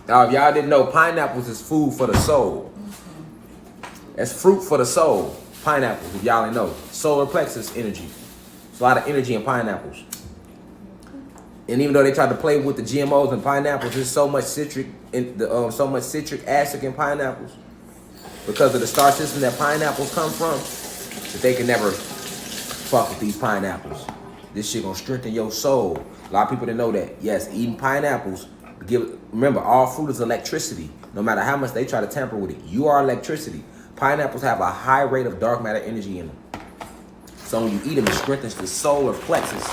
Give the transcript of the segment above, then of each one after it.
If y'all didn't know, pineapples is food for the soul. That's fruit for the soul. Pineapples, if y'all didn't know. Solar plexus energy. There's a lot of energy in pineapples. And even though they tried to play with the GMOs in pineapples, there's so much citric acid in pineapples because of the star system that pineapples come from that they can never fuck with these pineapples. This shit gonna strengthen your soul. A lot of people didn't know that. Yes, eating pineapples. Remember, all fruit is electricity. No matter how much they try to tamper with it, you are electricity. Pineapples have a high rate of dark matter energy in them. So when you eat them, it strengthens the solar plexus.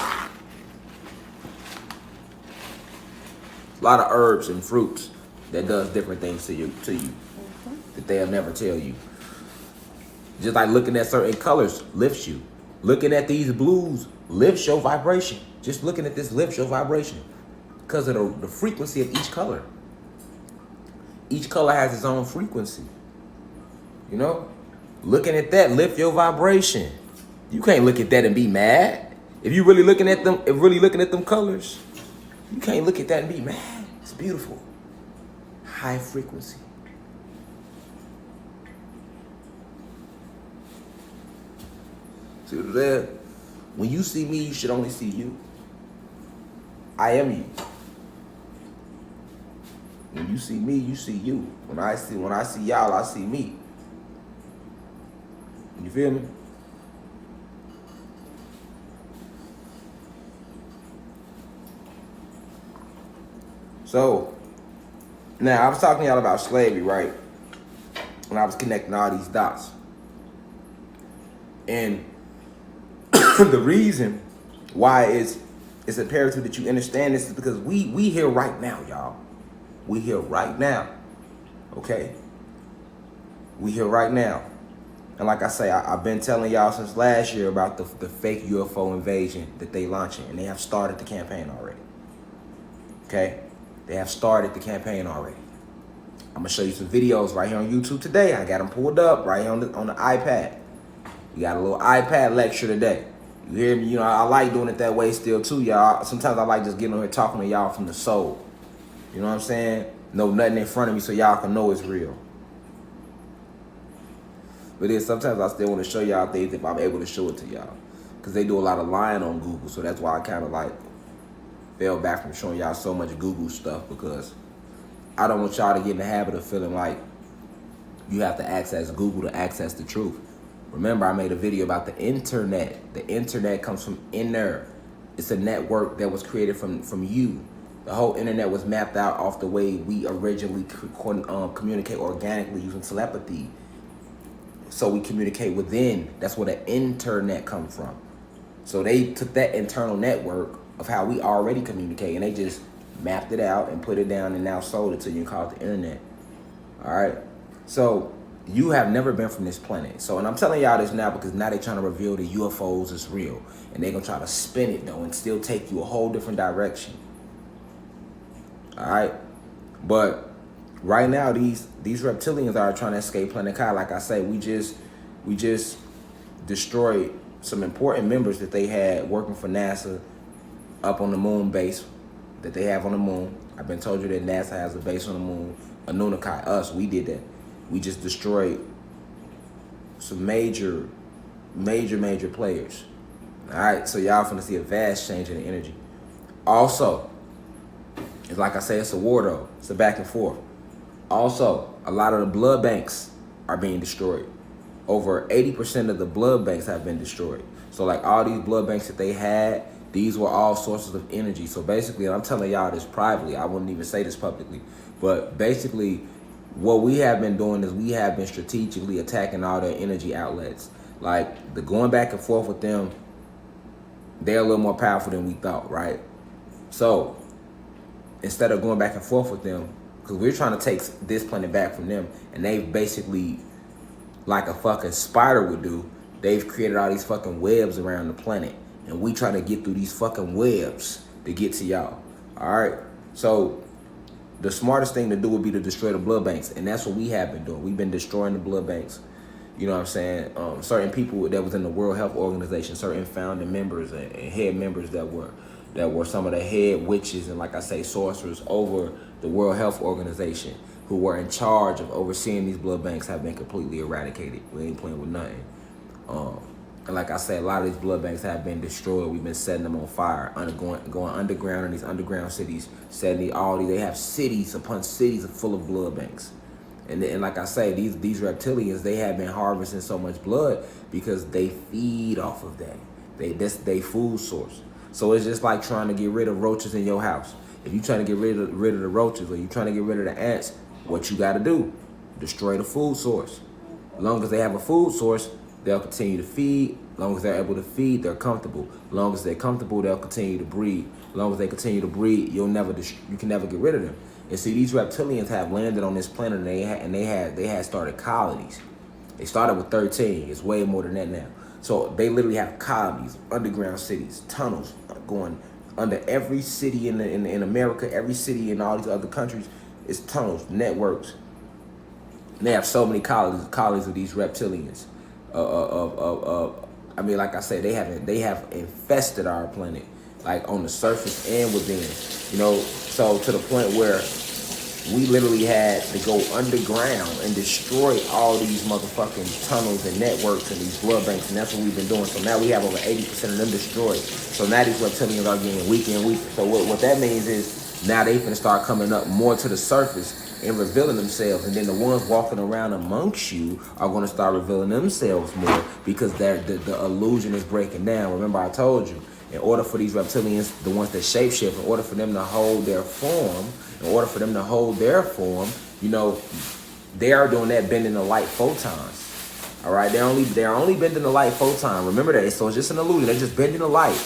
A lot of herbs and fruits that does different things to you that they'll never tell you. Just like looking at certain colors lifts you. Looking at these blues lifts your vibration. Just looking at this lifts your vibration because of the frequency of each color. Each color has its own frequency. You know, looking at that lift your vibration. You can't look at that and be mad. If you really looking at them colors, you can't look at that and be mad. It's beautiful. High frequency. See what I'm saying? When you see me, you should only see you. I am you. When you see me, you see you. When I see y'all, I see me. You feel me? So, now I was talking to y'all about slavery, right? When I was connecting all these dots. And the reason why it's imperative that you understand this is because we here right now, y'all. We here right now. Okay? We here right now. And like I say, I've been telling y'all since last year about the fake UFO invasion that they launching. And they have started the campaign already. Okay? They have started the campaign already. I'm going to show you some videos right here on YouTube today. I got them pulled up right here on the iPad. We got a little iPad lecture today. You hear me? You know, I like doing it that way still too, y'all. Sometimes I like just getting on here talking to y'all from the soul. You know what I'm saying? No nothing in front of me so y'all can know it's real. But then sometimes I still want to show y'all things if I'm able to show it to y'all. Because they do a lot of lying on Google. So that's why I kind of like fell back from showing y'all so much Google stuff. Because I don't want y'all to get in the habit of feeling like you have to access Google to access the truth. Remember, I made a video about the internet. The internet comes from inner. It's a network that was created from you. The whole internet was mapped out off the way we originally communicate organically using telepathy. So we communicate within. That's where the internet comes from. So they took that internal network of how we already communicate and they just mapped it out and put it down and now sold it to you and called it the internet. All right. So you have never been from this planet. So, and I'm telling y'all this now because now they're trying to reveal the UFOs is real. And they're going to try to spin it though and still take you a whole different direction. All right. But right now, these reptilians are trying to escape Planet Kai. Like I say, we just destroyed some important members that they had working for NASA up on the moon base that they have on the moon. I've been told you that NASA has a base on the moon. Anunnaki, us, we did that. We just destroyed some major players. All right, so y'all finna see a vast change in the energy. Also, it's like I say, it's a war though. It's a back and forth. Also, a lot of the blood banks are being destroyed. Over 80% of the blood banks have been destroyed. So like all these blood banks that they had, these were all sources of energy. So basically, and I'm telling y'all this privately, I wouldn't even say this publicly, but basically what we have been doing is we have been strategically attacking all their energy outlets. Like the going back and forth with them, they're a little more powerful than we thought, right? So instead of going back and forth with them, because we're trying to take this planet back from them, and they've basically, like a fucking spider would do, they've created all these fucking webs around the planet, and we try to get through these fucking webs to get to y'all. All right? So the smartest thing to do would be to destroy the blood banks, and that's what we have been doing. We've been destroying the blood banks. You know what I'm saying? Certain people that was in the World Health Organization, certain founding members and head members that were, that were some of the head witches and, like I say, sorcerers over the World Health Organization, who were in charge of overseeing these blood banks, have been completely eradicated. We ain't playing with nothing. And like I said, a lot of these blood banks have been destroyed. We've been setting them on fire, going underground in these underground cities, they have cities upon cities full of blood banks. And like I say, these reptilians, they have been harvesting so much blood because they feed off of that. That's their food source. So it's just like trying to get rid of roaches in your house. If you're trying to get rid of the roaches, or you're trying to get rid of the ants, what you got to do? Destroy the food source. As long as they have a food source, they'll continue to feed. As long as they're able to feed, they're comfortable. As long as they're comfortable, they'll continue to breed. As long as they continue to breed, you can never get rid of them. And see, these reptilians have landed on this planet, and they had started colonies. They started with 13. It's way more than that now. So they literally have colonies, underground cities, tunnels going under every city in America, every city in all these other countries. It's tunnels, networks. And they have so many colonies of these reptilians. I mean, like I said, they have infested our planet, like on the surface and within. So to the point where we literally had to go underground and destroy all these motherfucking tunnels and networks and these blood banks, and that's what we've been doing. So now we have over 80% of them destroyed. So now these reptilians are getting weaker and weaker. So what that means is now they finna start coming up more to the surface and revealing themselves, and then the ones walking around amongst you are going to start revealing themselves more because the illusion is breaking down. Remember, I told you, in order for these reptilians, the ones that shapeshift, in order for them to hold their form, they are doing that, bending the light photons. All right, they're only bending the light photon. Remember that. So it's just an illusion. They're just bending the light.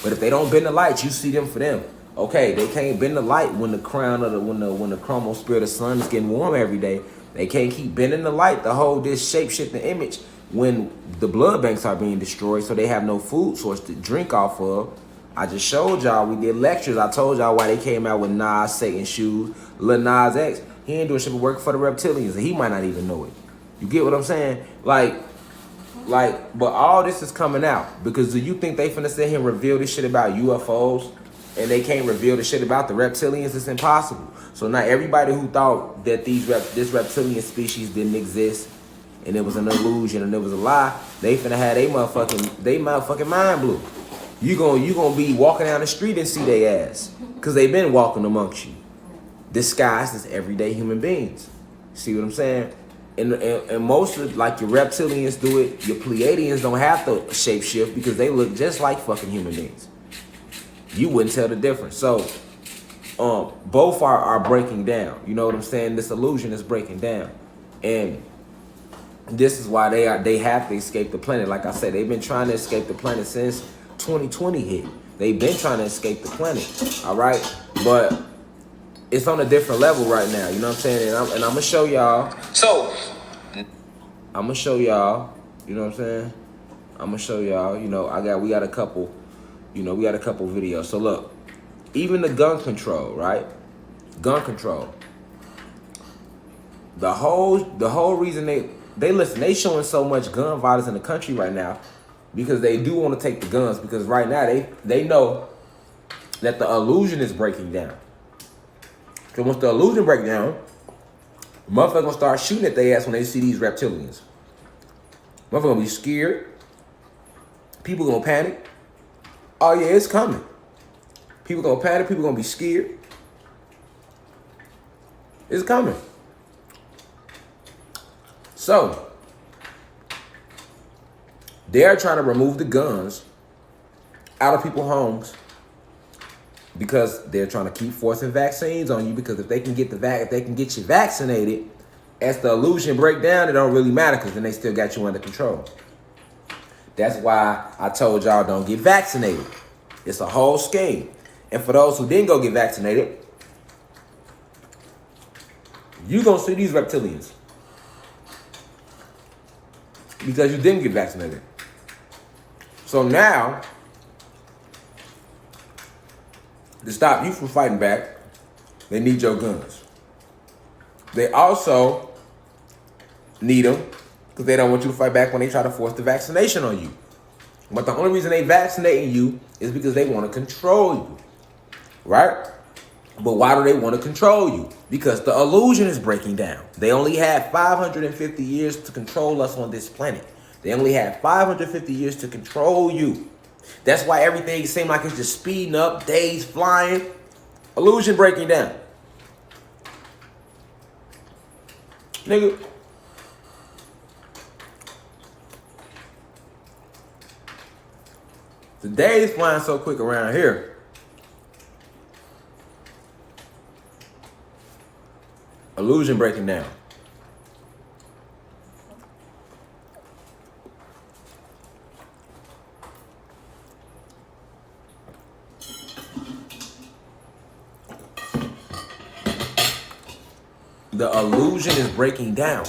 But if they don't bend the light, you see them for them. Okay, they can't bend the light when the chromo spirit of sun is getting warm every day. They can't keep bending the light to hold this shape-shifting image when the blood banks are being destroyed, so they have no food source to drink off of. I just showed y'all, we did lectures. I told y'all why they came out with Nas, Satan Shoes, Lil Nas X. He ain't doing shit but working for the reptilians, and he might not even know it. You get what I'm saying? But all this is coming out because do you think they finna sit here and reveal this shit about UFOs? And they can't reveal the shit about the reptilians? It's impossible. So now everybody who thought that this reptilian species didn't exist and it was an illusion and it was a lie, they finna have they motherfucking mind blew. You gonna be walking down the street and see their ass because they been walking amongst you, disguised as everyday human beings. See what I'm saying? And most of, like, your reptilians do it. Your Pleiadians don't have to shapeshift because they look just like fucking human beings. You wouldn't tell the difference. So both are breaking down. You know what I'm saying? This illusion is breaking down. And this is why they have to escape the planet. Like I said, they've been trying to escape the planet since 2020 hit. They've been trying to escape the planet. All right? But it's on a different level right now. You know what I'm saying? And I'm gonna show y'all. So I'm gonna show y'all. You know what I'm saying? I'm gonna show y'all. We got a couple. We got a couple videos. So look, even the gun control, right? Gun control. The whole reason they listen, they showing so much gun violence in the country right now because they do want to take the guns, because right now they know that the illusion is breaking down. So once the illusion breaks down, motherfuckers gonna start shooting at their ass when they see these reptilians. Motherfuckers gonna be scared. People gonna panic. Oh yeah, it's coming. People gonna panic. People gonna be scared. It's coming. So they're trying to remove the guns out of people's homes because they're trying to keep forcing vaccines on you. Because if they can get if they can get you vaccinated, as the illusion break down, it don't really matter because then they still got you under control. That's why I told y'all don't get vaccinated. It's a whole scheme. And for those who didn't go get vaccinated, you gonna see these reptilians because you didn't get vaccinated. So now, to stop you from fighting back, they need your guns. They also need them because they don't want you to fight back when they try to force the vaccination on you. But the only reason they vaccinating you is because they want to control you, right? But why do they want to control you? Because the illusion is breaking down. They only had 550 years to control us on this planet. They only had 550 years to control you. That's why everything seems like it's just speeding up, days flying. Illusion breaking down. Nigga. The days flying so quick around here. Illusion breaking down. The illusion is breaking down.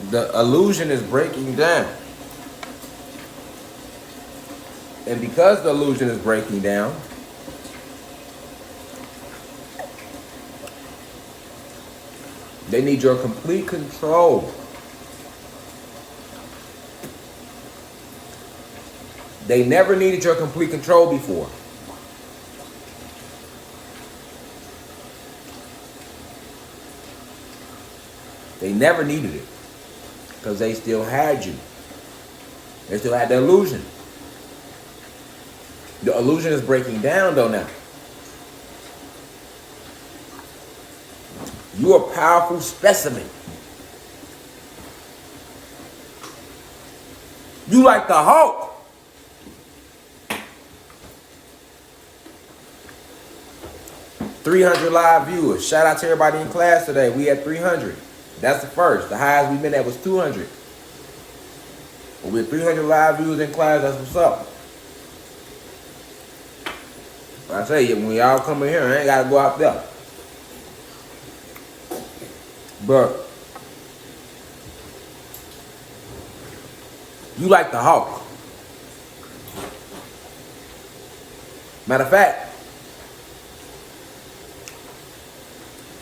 The illusion is breaking down. And because the illusion is breaking down, they need your complete control. They never needed your complete control before. They never needed it. Because they still had you. They still had the illusion. The illusion is breaking down though now. You're a powerful specimen. You like the Hulk. $300 live viewers. Shout out to everybody in class today. We had 300. That's the first. The highest we've been at was 200. But with 300 live viewers in class, that's what's up. I tell you, when y'all come in here, I ain't got to go out there. But you like the Hulk. Matter of fact,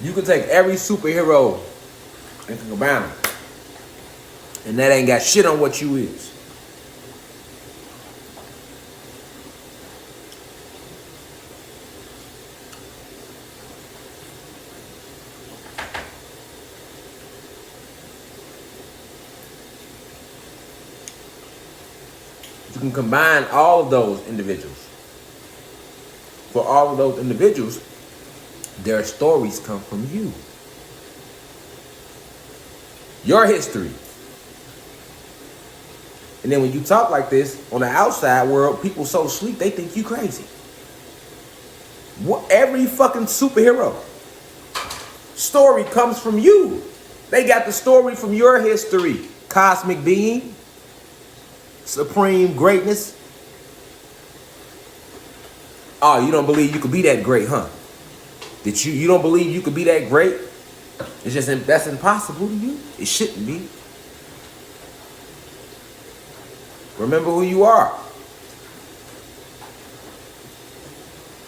you can take every superhero and combine them, and that ain't got shit on what you is. You can combine all of those individuals. For all of those individuals, their stories come from you. Your history. And then when you talk like this on the outside world, people so sleep they think you crazy. What, every fucking superhero story comes from you. They got the story from your history. Cosmic being, supreme greatness. Oh, you don't believe you could be that great, huh? You don't believe you could be that great? It's just that's impossible to you. It shouldn't be. Remember who you are.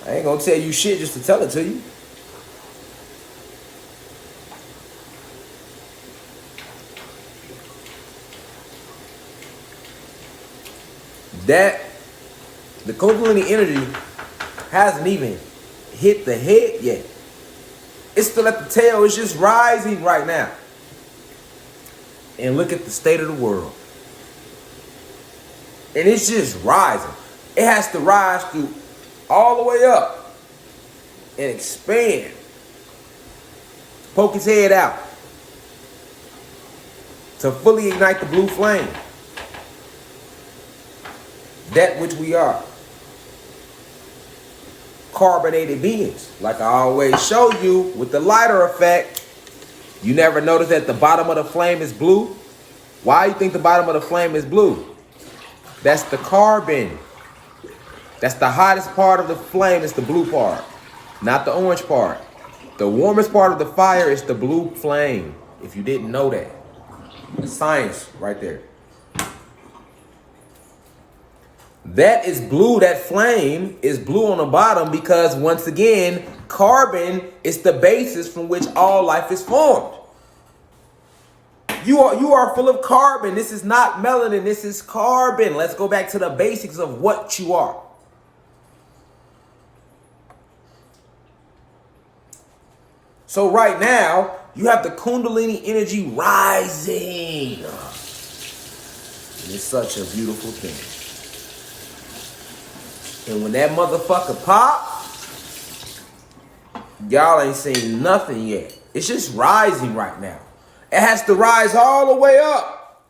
I ain't gonna tell you shit just to tell it to you. That the Kundalini energy hasn't even hit the head yet. It's still at the tail. It's just rising right now. And look at the state of the world. And it's just rising. It has to rise through all the way up and expand. Poke its head out to fully ignite the blue flame. That which we are. Carbonated beings. Like I always show you with the lighter effect. You never notice that the bottom of the flame is blue? Why do you think the bottom of the flame is blue? That's the carbon. That's the hottest part of the flame. It's the blue part, not the orange part. The warmest part of the fire is the blue flame. If you didn't know that, the science right there. That is blue. That flame is blue on the bottom because, once again, carbon is the basis from which all life is formed. You are full of carbon. This is not melanin. This is carbon. Let's go back to the basics of what you are. So right now, you have the Kundalini energy rising. And it's such a beautiful thing. And when that motherfucker pop, y'all ain't seen nothing yet. It's just rising right now. It has to rise all the way up.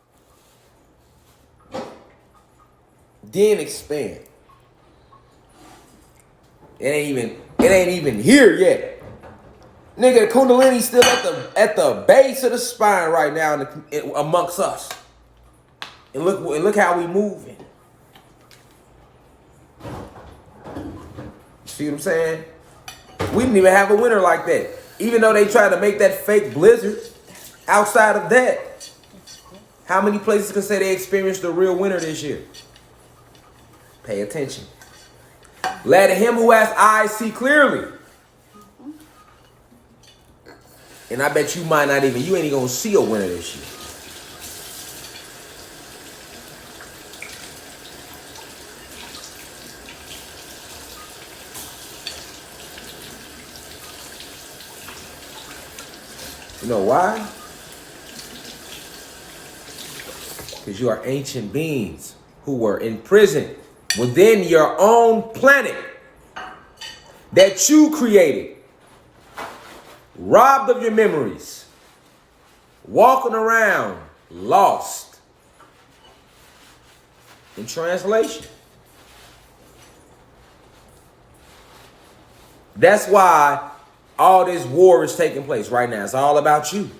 Then expand. It ain't even here yet. Nigga, the Kundalini's still at the base of the spine right now amongst us. And look how we moving. See what I'm saying? We didn't even have a winter like that. Even though they tried to make that fake blizzard, outside of that, how many places can say they experienced a real winter this year? Pay attention. Let him who has eyes see clearly. And I bet you ain't even gonna see a winter this year. You know why? Because you are ancient beings who were imprisoned within your own planet that you created, robbed of your memories, walking around lost. In translation, that's why all this war is taking place right now. It's all about you.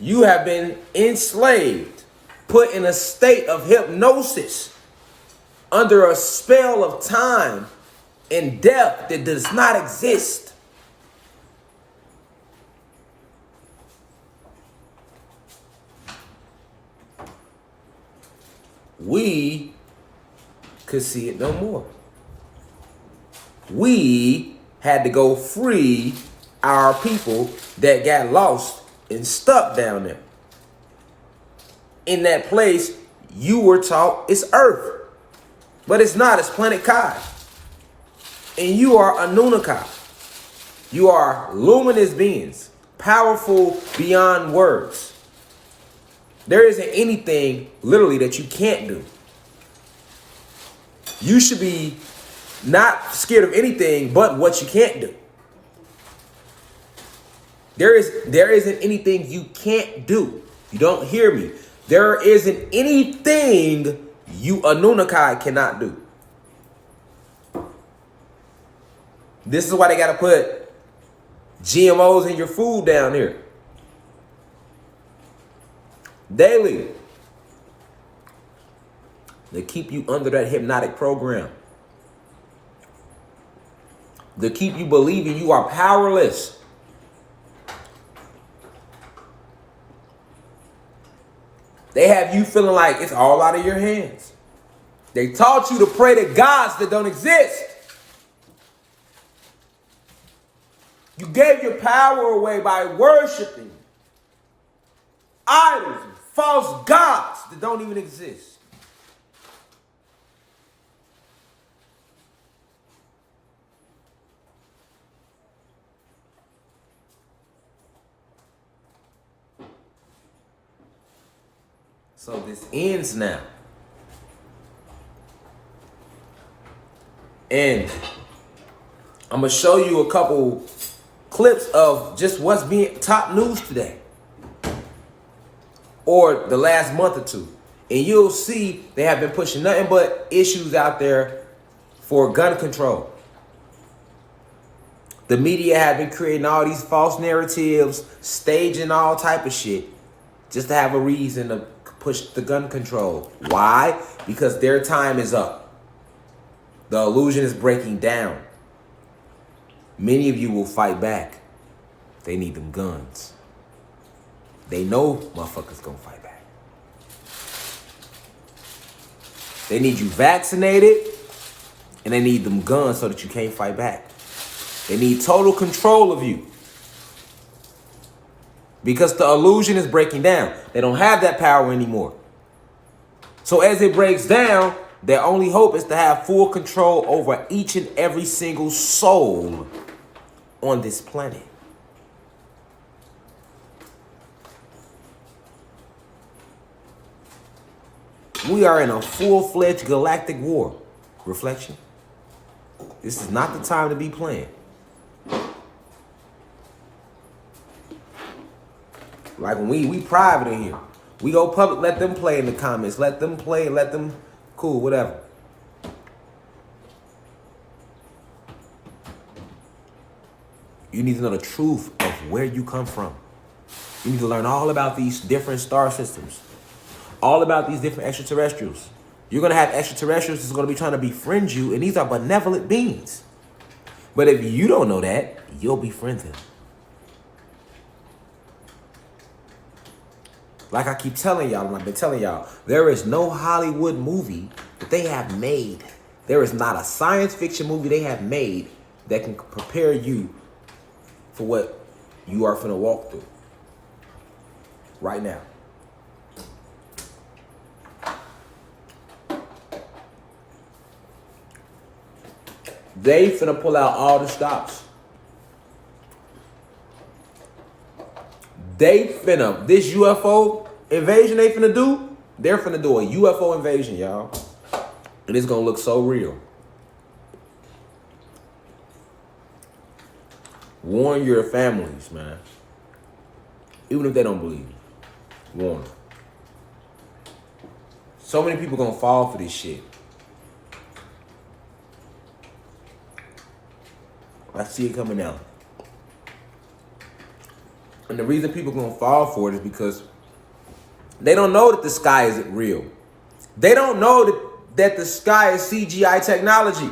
You have been enslaved, put in a state of hypnosis, under a spell of time and death that does not exist. We could see it no more. We had to go free our people that got lost and stuck down there. In that place, you were taught it's Earth. But it's not. It's Planet Kai. And you are Anunnaki. You are luminous beings, powerful beyond words. There isn't anything, literally, that you can't do. You should be not scared of anything but what you can't do. There isn't anything you can't do. You don't hear me. There isn't anything you Anunnaki cannot do. This is why they got to put GMOs in your food down here. Daily. They keep you under that hypnotic program. They keep you believing you are powerless. They have you feeling like it's all out of your hands. They taught you to pray to gods that don't exist. You gave your power away by worshiping idols and false gods that don't even exist. So this ends now. And I'm going to show you a couple clips of just what's being top news today. Or the last month or two. And you'll see they have been pushing nothing but issues out there for gun control. The media have been creating all these false narratives, staging all type of shit, just to have a reason to push the gun control. Why? Because their time is up. The illusion is breaking down. Many of you will fight back. They need them guns. They know motherfuckers gonna fight back. They need you vaccinated, and they need them guns so that you can't fight back. They need total control of you. Because the illusion is breaking down. They don't have that power anymore. So as it breaks down, their only hope is to have full control over each and every single soul on this planet. We are in a full-fledged galactic war. Reflection. This is not the time to be playing. Like when we private in here. We go public, let them play in the comments. Let them play, let them, cool, whatever. You need to know the truth of where you come from. You need to learn all about these different star systems. All about these different extraterrestrials. You're going to have extraterrestrials that's going to be trying to befriend you, and these are benevolent beings. But if you don't know that, you'll befriend them. Like I keep telling y'all, and I've been telling y'all, there is no Hollywood movie that they have made. There is not a science fiction movie they have made that can prepare you for what you are finna walk through right now. They finna pull out all the stops. They finna, this UFO invasion they finna do, they're finna do a UFO invasion, y'all. And it's gonna look so real. Warn your families, man. Even if they don't believe you. Warn them. So many people gonna fall for this shit. I see it coming out. And the reason people gonna fall for it is because they don't know that the sky isn't real. They don't know that the sky is CGI technology.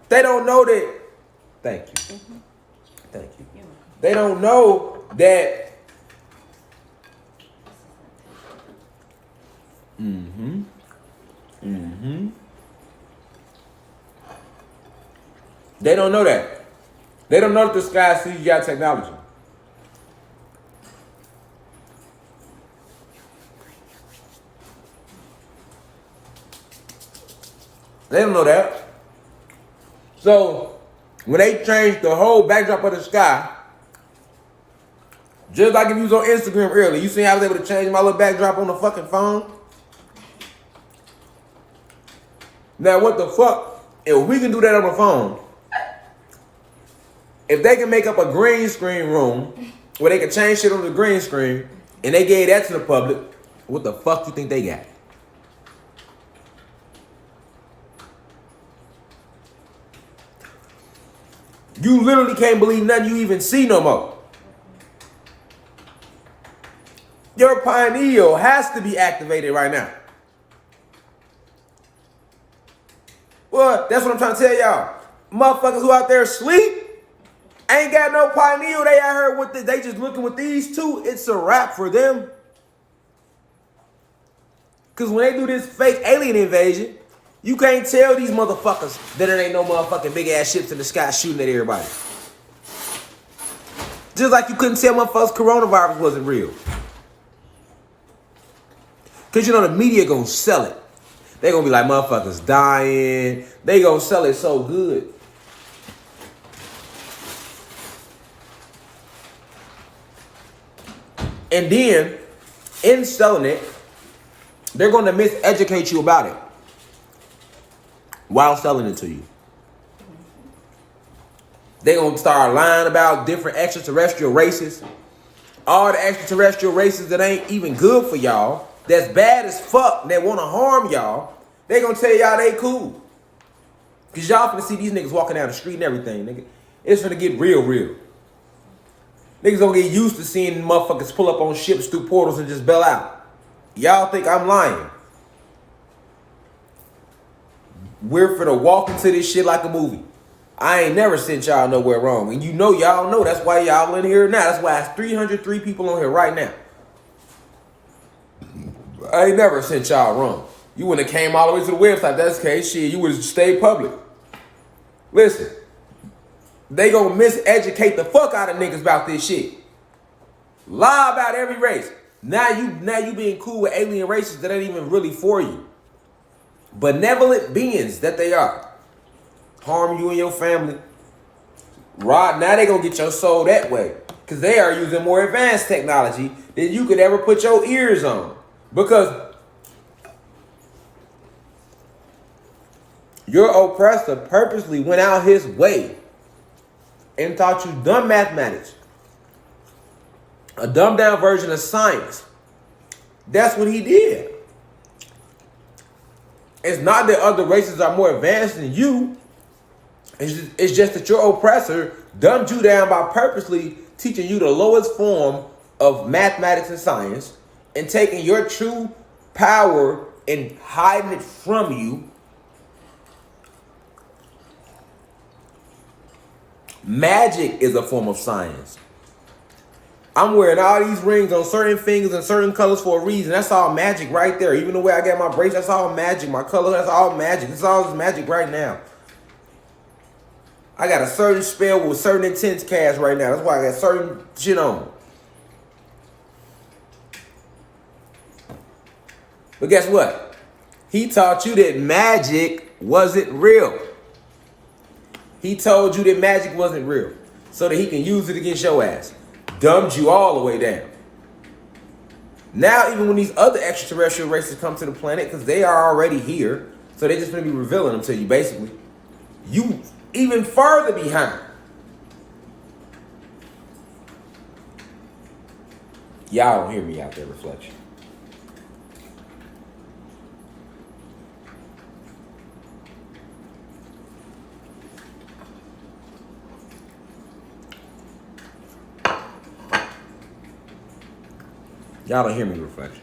They don't know that. Thank you. Mm-hmm. Thank you. They don't know that. Mm-hmm. Mm-hmm. They don't know that. They don't know that the sky is CGI technology. They don't know that. So, when they changed the whole backdrop of the sky, just like if you was on Instagram earlier, you see how I was able to change my little backdrop on the fucking phone? Now, what the fuck? If we can do that on the phone, if they can make up a green screen room where they can change shit on the green screen and they gave that to the public, what the fuck you think they got? You literally can't believe nothing you even see no more. Your pineal has to be activated right now. Well, that's what I'm trying to tell y'all. Motherfuckers who out there sleep ain't got no pineal. They out here with they just looking with these two. It's a wrap for them. Because when they do this fake alien invasion, you can't tell these motherfuckers that there ain't no motherfucking big ass ships in the sky shooting at everybody. Just like you couldn't tell motherfuckers coronavirus wasn't real. Because you know the media gonna sell it. They gonna be like motherfuckers dying. They gonna sell it so good. And then, in selling it, they're gonna miseducate you about it while selling it to you. They're going to start lying about different extraterrestrial races. All the extraterrestrial races that ain't even good for y'all, that's bad as fuck, that want to harm y'all, they going to tell y'all they cool. Because y'all finna see these niggas walking down the street and everything, nigga. It's finna get real, real. Niggas gonna get used to seeing motherfuckers pull up on ships through portals and just bail out. Y'all think I'm lying? We're finna walk into this shit like a movie. I ain't never sent y'all nowhere wrong. And you know y'all know. That's why y'all in here now. That's why it's 303 people on here right now. I ain't never sent y'all wrong. You wouldn't have came all the way to the website. That's the case. Shit, you would have stayed public. Listen. They gonna miseducate the fuck out of niggas about this shit. Lie about every race. Now you being cool with alien races that ain't even really for you. Benevolent beings that they are. Harm you and your family. Rod, now they gonna get your soul that way. Because they are using more advanced technology than you could ever put your ears on. Because your oppressor purposely went out his way and taught you dumb mathematics. A dumbed down version of science. That's what he did. It's not that other races are more advanced than you. It's just that your oppressor dumbed you down by purposely teaching you the lowest form of mathematics and science and taking your true power and hiding it from you. Magic is a form of science. I'm wearing all these rings on certain fingers and certain colors for a reason. That's all magic right there. Even the way I got my bracelet, that's all magic. My color, that's all magic. It's all magic right now. I got a certain spell with certain intense cast right now. That's why I got certain shit on. But guess what? He taught you that magic wasn't real. He told you that magic wasn't real so that he can use it against your ass. Dumbed you all the way down. Now, even when these other extraterrestrial races come to the planet, because they are already here, so they're just going to be revealing them to you, basically. You even further behind. Y'all don't hear me out there, Reflection. Y'all don't hear me, Reflection.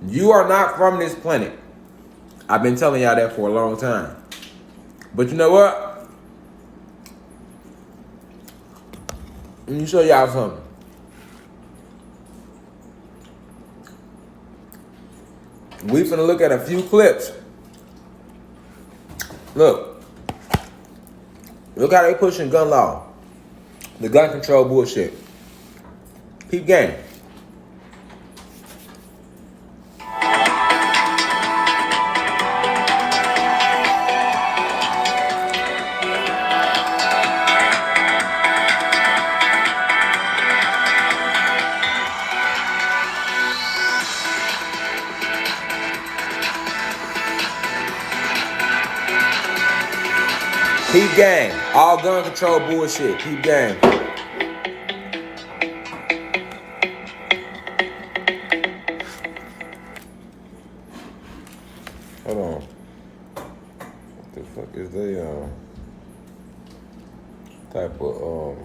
You are not from this planet. I've been telling y'all that for a long time. But you know what? Let me show y'all something. We finna look at a few clips. Look. Look how they pushing gun law. The gun control bullshit. Peep game. Peep gang. All gun control bullshit. Peep gang. Hold on. What the fuck is they type of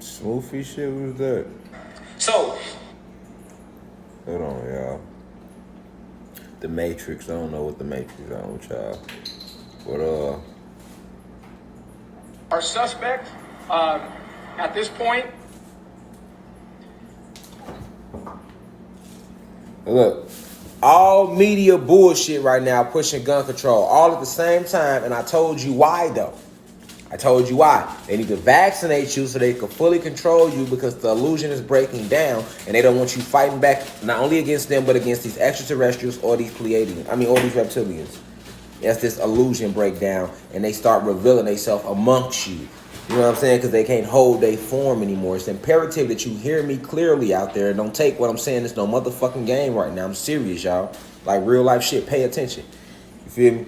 smoothie shit? What is that? So hold on, y'all. The Matrix. I don't know what the Matrix is on with y'all. But our suspect, at this point, look, all media bullshit right now pushing gun control all at the same time, and I told you why though. I told you why. They need to vaccinate you so they can fully control you because the illusion is breaking down and they don't want you fighting back not only against them but against these extraterrestrials or these Pleiadians. I mean, all these reptilians. As this illusion breakdown and they start revealing themselves amongst you. You know what I'm saying? Because they can't hold their form anymore. It's imperative that you hear me clearly out there and don't take what I'm saying. It's no motherfucking game right now. I'm serious, y'all. Like real life shit. Pay attention. You feel me?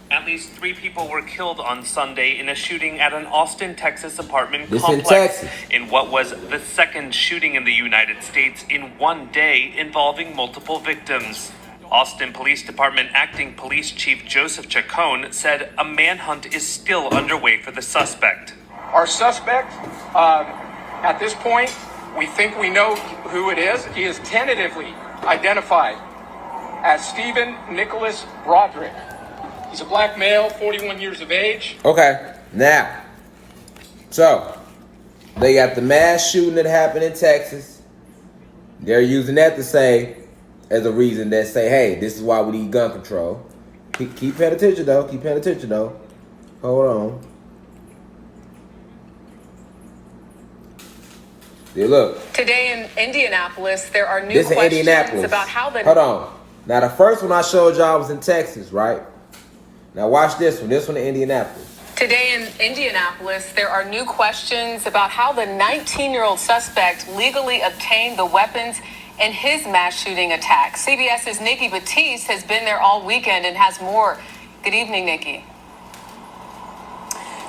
At least 3 people were killed on Sunday in a shooting at an Austin, Texas apartment This complex in Texas. in what was the second shooting in the United States in one day involving multiple victims. Austin Police Department Acting Police Chief Joseph Chacon said a manhunt is still underway for the suspect. Our suspect, at this point, we think we know who it is. He is tentatively identified as Stephen Nicholas Broderick. He's a black male, 41 years of age. Okay, now, so they got the mass shooting that happened in Texas. They're using that to say, as a reason that say, hey, this is why we need gun control. Keep paying attention though. Keep paying attention though. Hold on. Yeah, look. Today in Indianapolis, there are new questions about how the... Hold on. Now, the first one I showed y'all was in Texas, right? Now, watch this one. This one in Indianapolis. Today in Indianapolis, there are new questions about how the 19-year-old suspect legally obtained the weapons in his mass shooting attack. CBS's Nikki Batiste has been there all weekend and has more. Good evening, Nikki.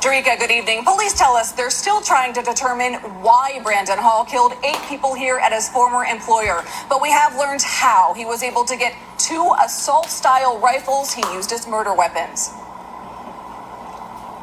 Jerika, good evening. Police tell us they're still trying to determine why Brandon Hall killed 8 people here at his former employer. But we have learned how he was able to get 2 assault-style rifles he used as murder weapons.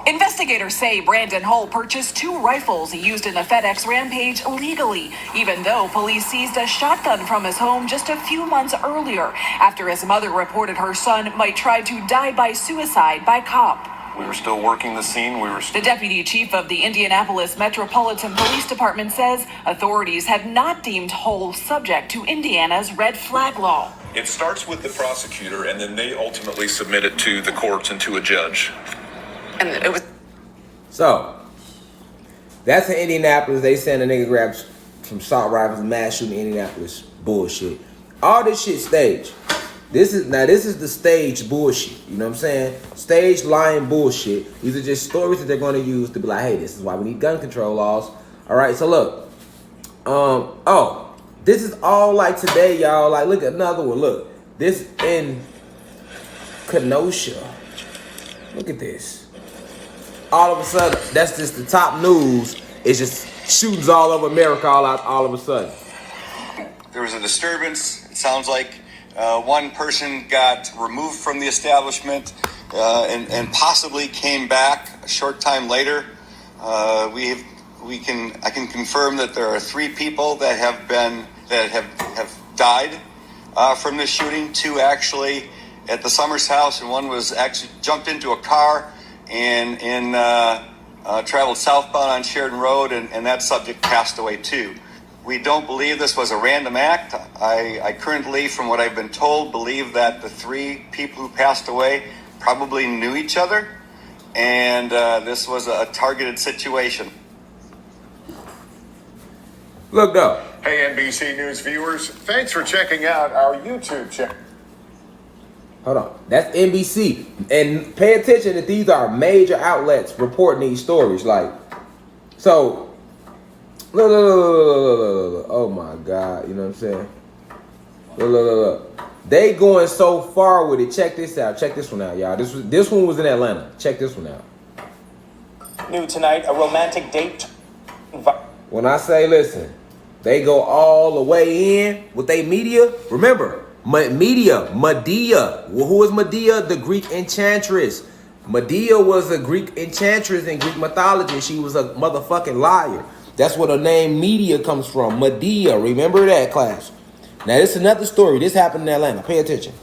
Investigators say Brandon Hall purchased 2 rifles he used in the FedEx rampage illegally, even though police seized a shotgun from his home just a few months earlier, after his mother reported her son might try to die by suicide by cop. We were still working the scene. The deputy chief of the Indianapolis Metropolitan Police Department says authorities have not deemed Hall subject to Indiana's red flag law. It starts with the prosecutor, and then they ultimately submit it to the courts and to a judge. And it was... So, that's in Indianapolis. They saying a nigga grabbed some assault rifles and mass shooting in Indianapolis. Bullshit. All this shit staged. This is the stage bullshit. You know what I'm saying? Stage lying bullshit. These are just stories that they're going to use to be like, hey, this is why we need gun control laws. All right, so look. This is all like today, y'all. Like, look at another one. Look, this in Kenosha. Look at this. All of a sudden, that's just the top news. It's just shootings all over America all of a sudden. There was a disturbance. It sounds like one person got removed from the establishment and possibly came back a short time later. I can confirm that there are 3 people that have died from this shooting. 2 actually at the Summers house, and 1 was actually jumped into a car and traveled southbound on Sheridan Road, and that subject passed away too. We don't believe this was a random act. I currently, from what I've been told, believe that the 3 people who passed away probably knew each other, and this was a targeted situation. Look though. Hey, NBC News viewers, thanks for checking out our YouTube channel. Hold on. That's NBC. And pay attention that these are major outlets reporting these stories. Like, so, look. Oh my God. You know what I'm saying? Look. They going so far with it. Check this out. Check this one out, y'all. This one was in Atlanta. Check this one out. New tonight, a romantic date. When I say, listen, they go all the way in with their media. Remember, Medea. Who is Medea? The Greek enchantress. Medea was a Greek enchantress in Greek mythology. She was a motherfucking liar. That's where the name Medea comes from. Medea. Remember that, class. Now, this is another story. This happened in Atlanta. Pay attention.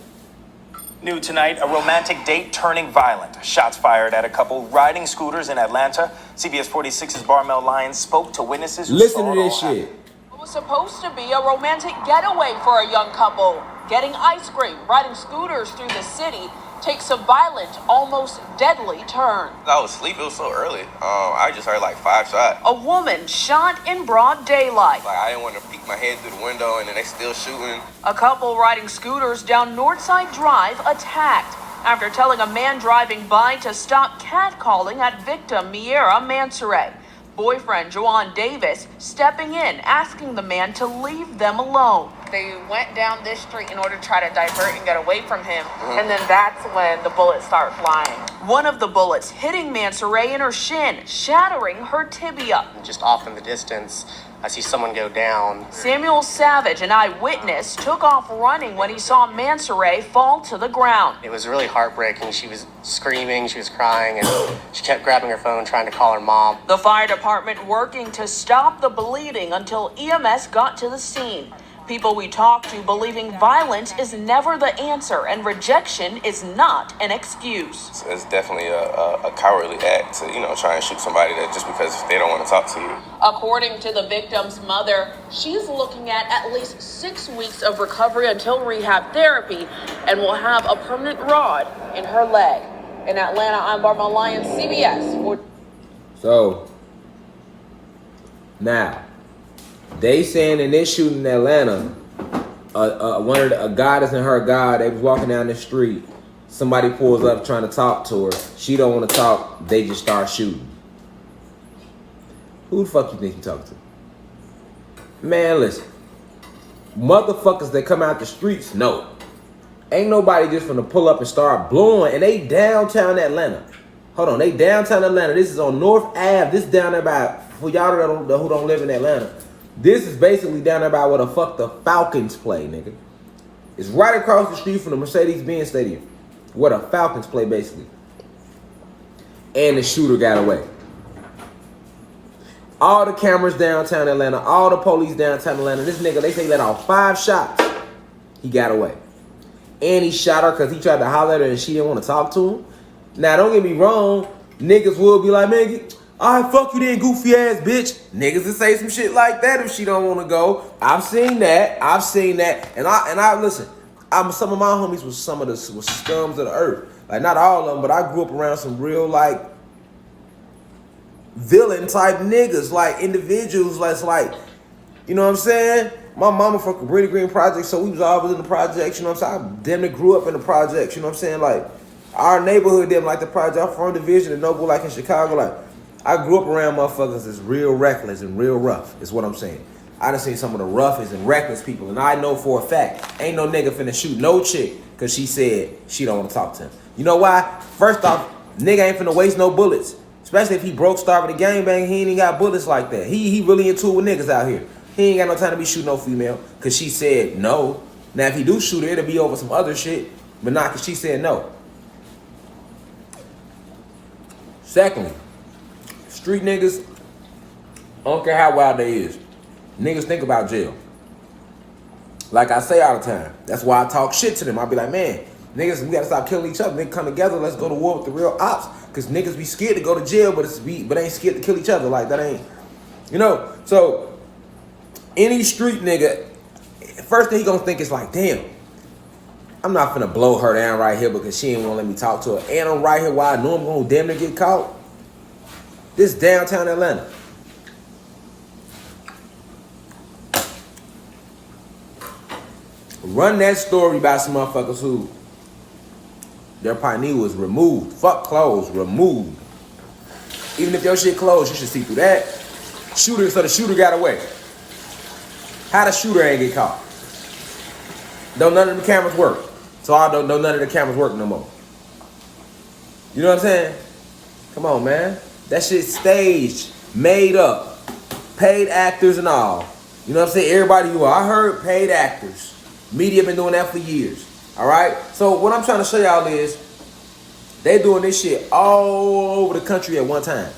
New tonight, a romantic date turning violent. Shots fired at a couple riding scooters in Atlanta. CBS 46's Barmel Lyons spoke to witnesses who Listen saw to it this all shit. happen. It was supposed to be a romantic getaway for a young couple. Getting ice cream, riding scooters through the city takes a violent, almost deadly turn. I was asleep. It was so early. I just heard like 5 shots. A woman shot in broad daylight. Like I didn't want to peek my head through the window, and then they still shooting. A couple riding scooters down Northside Drive attacked after telling a man driving by to stop catcalling at victim Miera Mansoure. Boyfriend Joanne Davis stepping in, asking the man to leave them alone. They went down this street in order to try to divert and get away from him. And then that's when the bullets start flying. One of the bullets hitting Mansoure in her shin, shattering her tibia. Just off in the distance, I see someone go down. Samuel Savage, an eyewitness, took off running when he saw Mansoray fall to the ground. It was really heartbreaking. She was screaming, she was crying, and she kept grabbing her phone trying to call her mom. The fire department working to stop the bleeding until EMS got to the scene. People we talked to believing violence is never the answer and rejection is not an excuse. It's definitely a cowardly act to, try and shoot somebody that just because they don't want to talk to you. According to the victim's mother, she's looking at least 6 weeks of recovery until rehab therapy and will have a permanent rod in her leg. In Atlanta, I'm Barbara Lyons, CBS. So, now, they saying in this shooting in Atlanta, a guy that's in her God, they was walking down the street. Somebody pulls up trying to talk to her. She don't want to talk. They just start shooting. Who the fuck you think you talking to? Man, listen. Motherfuckers that come out the streets, no. Ain't nobody just finna pull up and start blowing. And they downtown Atlanta. Hold on, they downtown Atlanta. This is on North Ave. This down there by, for y'all who don't live in Atlanta, this is basically down there by where the fuck the Falcons play, nigga. It's right across the street from the Mercedes-Benz Stadium, where the Falcons play, basically. And the shooter got away. All the cameras downtown Atlanta, all the police downtown Atlanta. This nigga, they say he let off 5 shots. He got away. And he shot her because he tried to holler at her and she didn't want to talk to him. Now, don't get me wrong. Niggas will be like, man, fuck you then, goofy ass bitch. Niggas will say some shit like that if she don't want to go. I've seen that. And I listen, some of my homies was some of the scums of the earth. Like, not all of them, but I grew up around some real, like, villain type niggas, like individuals that's like, you know what I'm saying? My mama from Cabrini Green Project, so we was always in the projects, you know what I'm saying? I damn near grew up in the projects, you know what I'm saying? Like, our neighborhood didn't like the project. I'm from Division and Noble, like in Chicago. Like, I grew up around motherfuckers that's real reckless and real rough, is what I'm saying. I done seen some of the roughest and reckless people, and I know for a fact, ain't no nigga finna shoot no chick because she said she don't want to talk to him. You know why? First off, nigga ain't finna waste no bullets. Especially if he broke star with a gangbang, he ain't even got bullets like that. He really into it with niggas out here. He ain't got no time to be shooting no female because she said no. Now, if he do shoot her, it'll be over some other shit, but not because she said no. Secondly, street niggas, I don't care how wild they is, niggas think about jail. Like I say all the time, that's why I talk shit to them. I be like, man, niggas, we gotta stop killing each other. Niggas come together, let's go to war with the real ops. Cause niggas be scared to go to jail, but ain't scared to kill each other. Like, that ain't, you know. So any street nigga, first thing he gonna think is like, damn, I'm not finna blow her down right here because she ain't wanna let me talk to her. And I'm right here while I know I'm gonna damn near get caught. This downtown Atlanta. Run that story by some motherfuckers who their pioneer was removed. Fuck clothes, removed. Even if your shit closed, you should see through that. Shooter, so the shooter got away. How the shooter ain't get caught? Don't none of the cameras work. So I don't know none of the cameras work no more. You know what I'm saying? Come on, man. That shit staged, made up, paid actors and all. You know what I'm saying? Everybody who I heard paid actors. Media been doing that for years. All right? So what I'm trying to show y'all is they doing this shit all over the country at one time.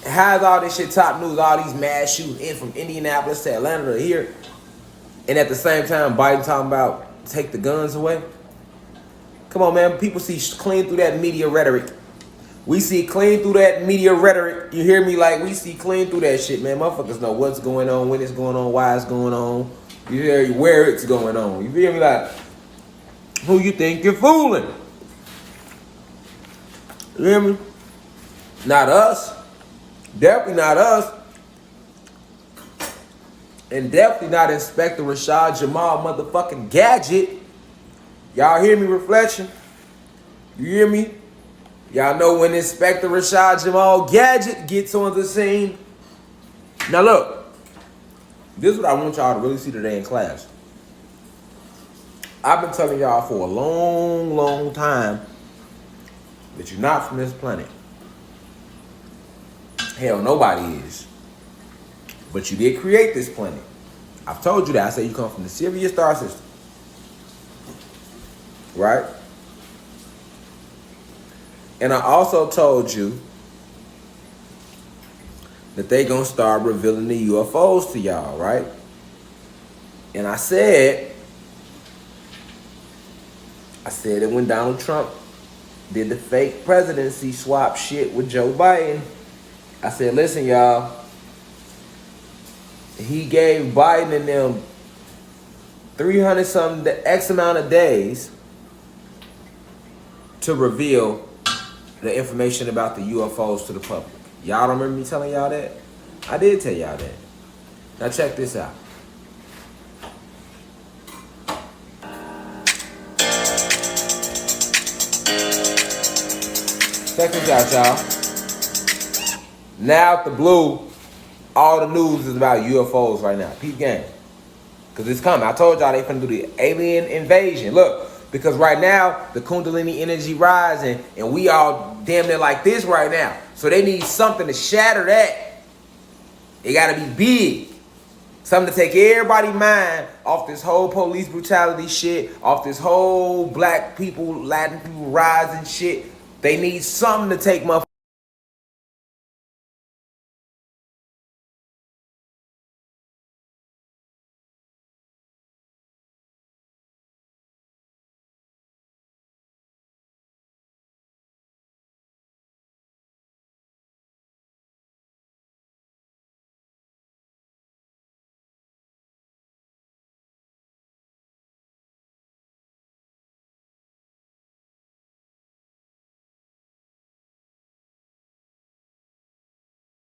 How's all this shit top news? All these mass shootings in from Indianapolis to Atlanta to here. And at the same time, Biden talking about take the guns away. Come on, man. People see clean through that media rhetoric. We see clean through that media rhetoric. You hear me? Like, we see clean through that shit, man. Motherfuckers know what's going on, when it's going on, why it's going on. You hear where it's going on. You feel me? Like, who you think you're fooling? You hear me? Not us. Definitely not us. And definitely not Inspector Rashad Jamal motherfucking Gadget. Y'all hear me, Reflection? You hear me? Y'all know when Inspector Rashad Jamal Gadget gets on the scene. Now look. This is what I want y'all to really see today in class. I've been telling y'all for a long, long time that you're not from this planet. Hell, nobody is. But you did create this planet. I've told you that. I said you come from the Sirius star system. Right? And I also told you that they gonna start revealing the UFOs to y'all, right? And I said that when Donald Trump did the fake presidency swap shit with Joe Biden, I said, listen, y'all, he gave Biden and them 300 something X amount of days to reveal the information about the UFOs to the public. Y'all don't remember me telling y'all that? I did tell y'all that. Now check this out. Check this out, y'all. Now at the blue, all the news is about UFOs right now. Peep game. Because it's coming. I told y'all they finna do the alien invasion. Look, because right now, the Kundalini energy rising, and we all damn near like this right now. So they need something to shatter that. It gotta be big. Something to take everybody's mind off this whole police brutality shit, off this whole black people, Latin people rising shit. They need something to take motherfuckers.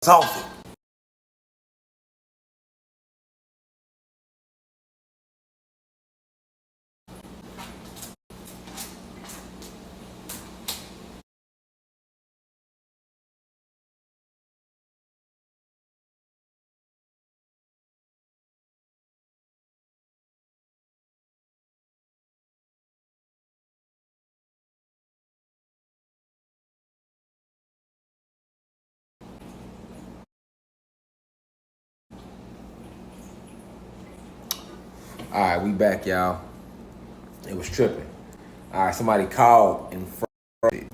Off it. All right, we back, y'all. It was tripping. All right, somebody called and froze.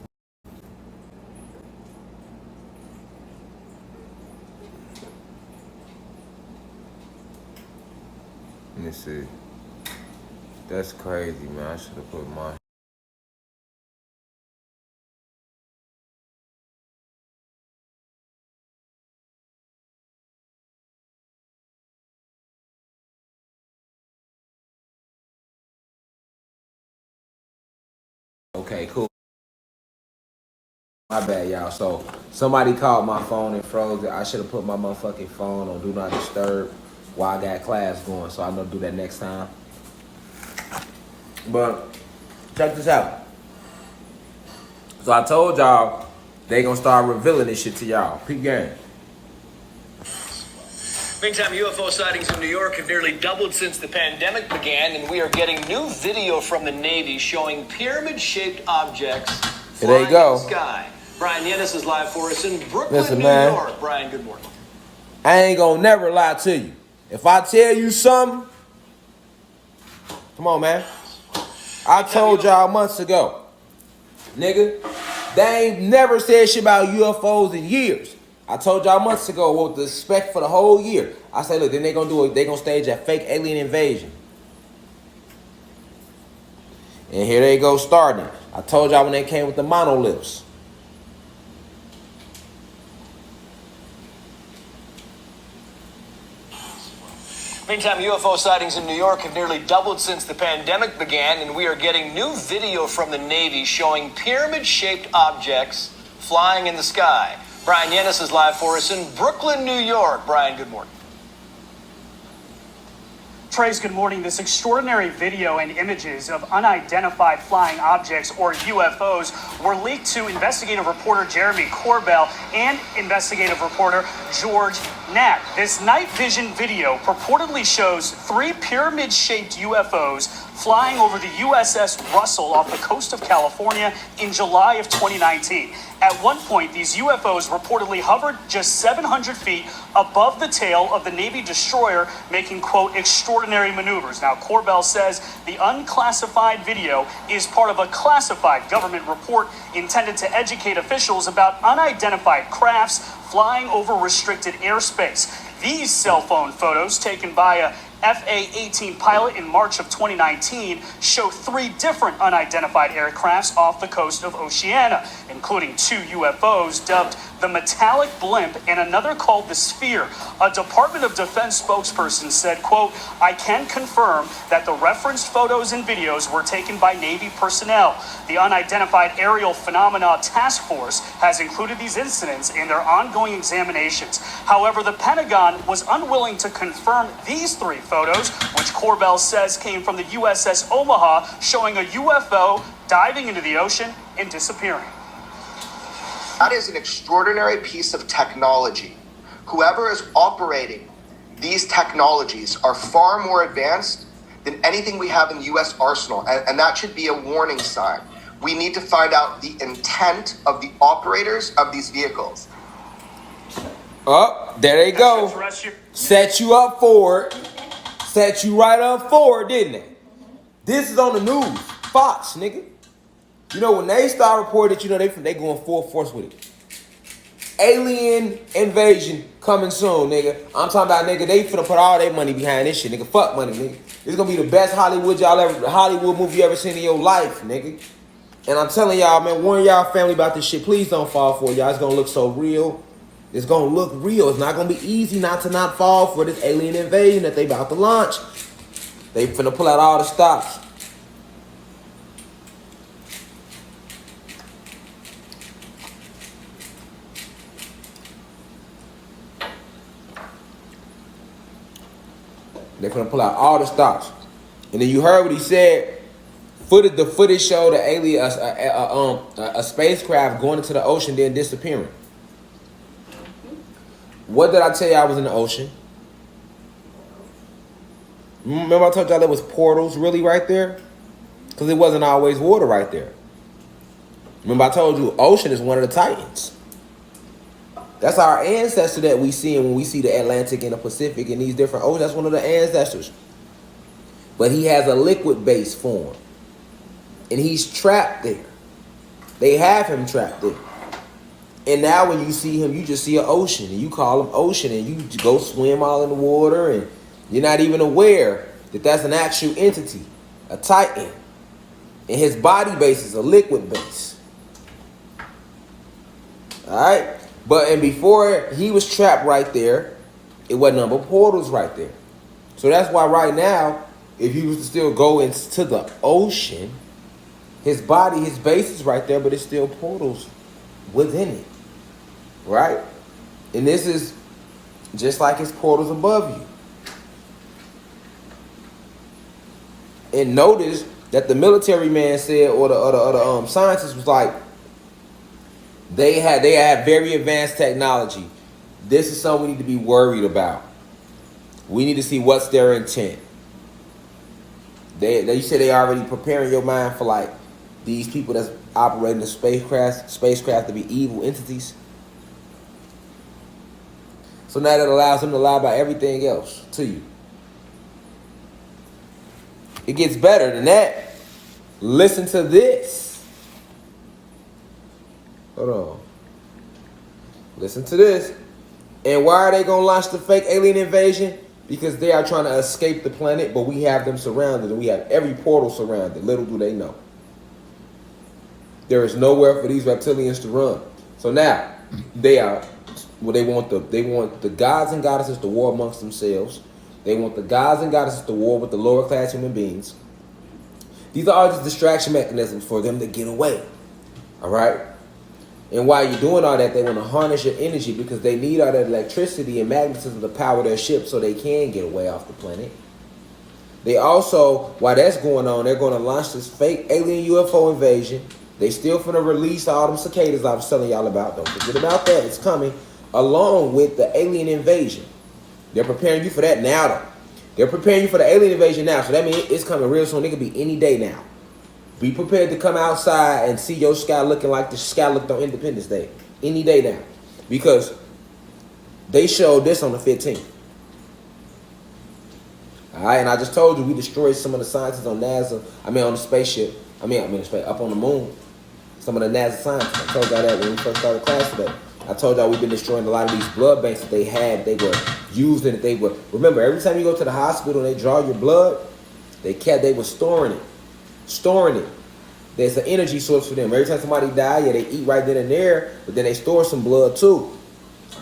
Let me see. That's crazy, man. I should have put my... Okay, cool. My bad, y'all. So somebody called my phone and froze it. I should have put my motherfucking phone on Do Not Disturb while I got class going. So I'm gonna do that next time. But check this out. So I told y'all they gonna start revealing this shit to y'all. Peep game. Meantime, UFO sightings in New York have nearly doubled since the pandemic began, and we are getting new video from the Navy showing pyramid-shaped objects flying in the sky. Brian Yennis is live for us in Brooklyn, New York. Brian, good morning. I ain't gonna never lie to you. If I tell you something, come on, man. I told y'all months ago, nigga, they ain't never said shit about UFOs in years. I told y'all months ago what to expect for the whole year. I said, look, then they gonna do it. They gonna stage a fake alien invasion. And here they go starting. I told y'all when they came with the monoliths. Meantime, UFO sightings in New York have nearly doubled since the pandemic began, and we are getting new video from the Navy showing pyramid-shaped objects flying in the sky. Brian Yennis is live for us in Brooklyn, New York. Brian, good morning. Trace, good morning. This extraordinary video and images of unidentified flying objects, or UFOs, were leaked to investigative reporter Jeremy Corbell and investigative reporter George Knapp. This night vision video purportedly shows 3 pyramid-shaped UFOs flying over the USS Russell off the coast of California in July of 2019. At one point, these UFOs reportedly hovered just 700 feet above the tail of the Navy destroyer, making, quote, extraordinary maneuvers. Now, Corbell says the unclassified video is part of a classified government report intended to educate officials about unidentified crafts flying over restricted airspace. These cell phone photos taken by a FA-18 pilot in March of 2019 show 3 different unidentified aircrafts off the coast of Oceania, including 2 UFOs dubbed the Metallic Blimp and another called the Sphere. A Department of Defense spokesperson said, quote, I can confirm that the referenced photos and videos were taken by Navy personnel. The Unidentified Aerial Phenomena Task Force has included these incidents in their ongoing examinations. However, the Pentagon was unwilling to confirm these 3 photos, which Corbell says came from the USS Omaha, showing a UFO diving into the ocean and disappearing. That is an extraordinary piece of technology. Whoever is operating these technologies are far more advanced than anything we have in the U.S. arsenal, and that should be a warning sign. We need to find out the intent of the operators of these vehicles. Oh, there they go. Set you up for it. Set you right up for it, didn't they? This is on the news. Fox, nigga. You know, when they start reporting it, you know they going full force with it. Alien invasion coming soon, nigga. I'm talking about, nigga, they finna put all their money behind this shit, nigga. Fuck money, nigga. It's gonna be the best Hollywood movie you ever seen in your life, nigga. And I'm telling y'all, man, warn y'all family about this shit. Please don't fall for it, y'all. It's gonna look so real. It's gonna look real. It's not gonna be easy not to not fall for this alien invasion that they about to launch. They finna pull out all the stops. They're gonna pull out all the stops, and then you heard what he said. The footage showed the alien, a spacecraft going into the ocean, then disappearing. What did I tell you? I was in the ocean. Remember I told y'all there was portals really right there, because it wasn't always water right there. Remember I told you ocean is one of the titans. That's our ancestor that we see when we see the Atlantic and the Pacific and these different oceans. That's one of the ancestors. But he has a liquid base form. And he's trapped there. They have him trapped there. And now when you see him, you just see an ocean. And you call him ocean. And you go swim all in the water. And you're not even aware that that's an actual entity. A titan. And his body base is a liquid base. Alright? And before he was trapped right there, it wasn't number portals right there. So that's why right now, if he was to still go into the ocean, his body, his base is right there, but it's still portals within it. Right? And this is just like his portals above you. And notice that the military man said, or the scientist was like, they had very advanced technology. This is something we need to be worried about. We need to see what's their intent. You said they already preparing your mind for like these people that's operating the spacecraft to be evil entities. So now that allows them to lie about everything else to you. It gets better than that. Listen to this. Hold on. Listen to this. And why are they going to launch the fake alien invasion? Because they are trying to escape the planet, but we have them surrounded, and we have every portal surrounded. Little do they know. There is nowhere for these reptilians to run. So now, they want the gods and goddesses to war amongst themselves. They want the gods and goddesses to war with the lower class human beings. These are all just distraction mechanisms for them to get away. All right? And while you're doing all that, they want to harness your energy because they need all that electricity and magnetism to power their ship so they can get away off the planet. They also, while that's going on, they're going to launch this fake alien UFO invasion. They still finna release all them cicadas I was telling y'all about. Don't forget about that. It's coming along with the alien invasion. They're preparing you for that now, though. They're preparing you for the alien invasion now, so that means it's coming real soon. It could be any day now. Be prepared to come outside and see your sky looking like the sky looked on Independence Day. Any day now. Because they showed this on the 15th. Alright, and I just told you we destroyed some of the scientists on NASA. On the spaceship. Up on the moon. Some of the NASA scientists. I told y'all that when we first started class today. I told y'all we've been destroying a lot of these blood banks that they had. They were using it. They were, remember, every time you go to the hospital and they draw your blood, they were storing it. There's an energy source for them. Every time somebody die, yeah, they eat right then and there, but then they store some blood too.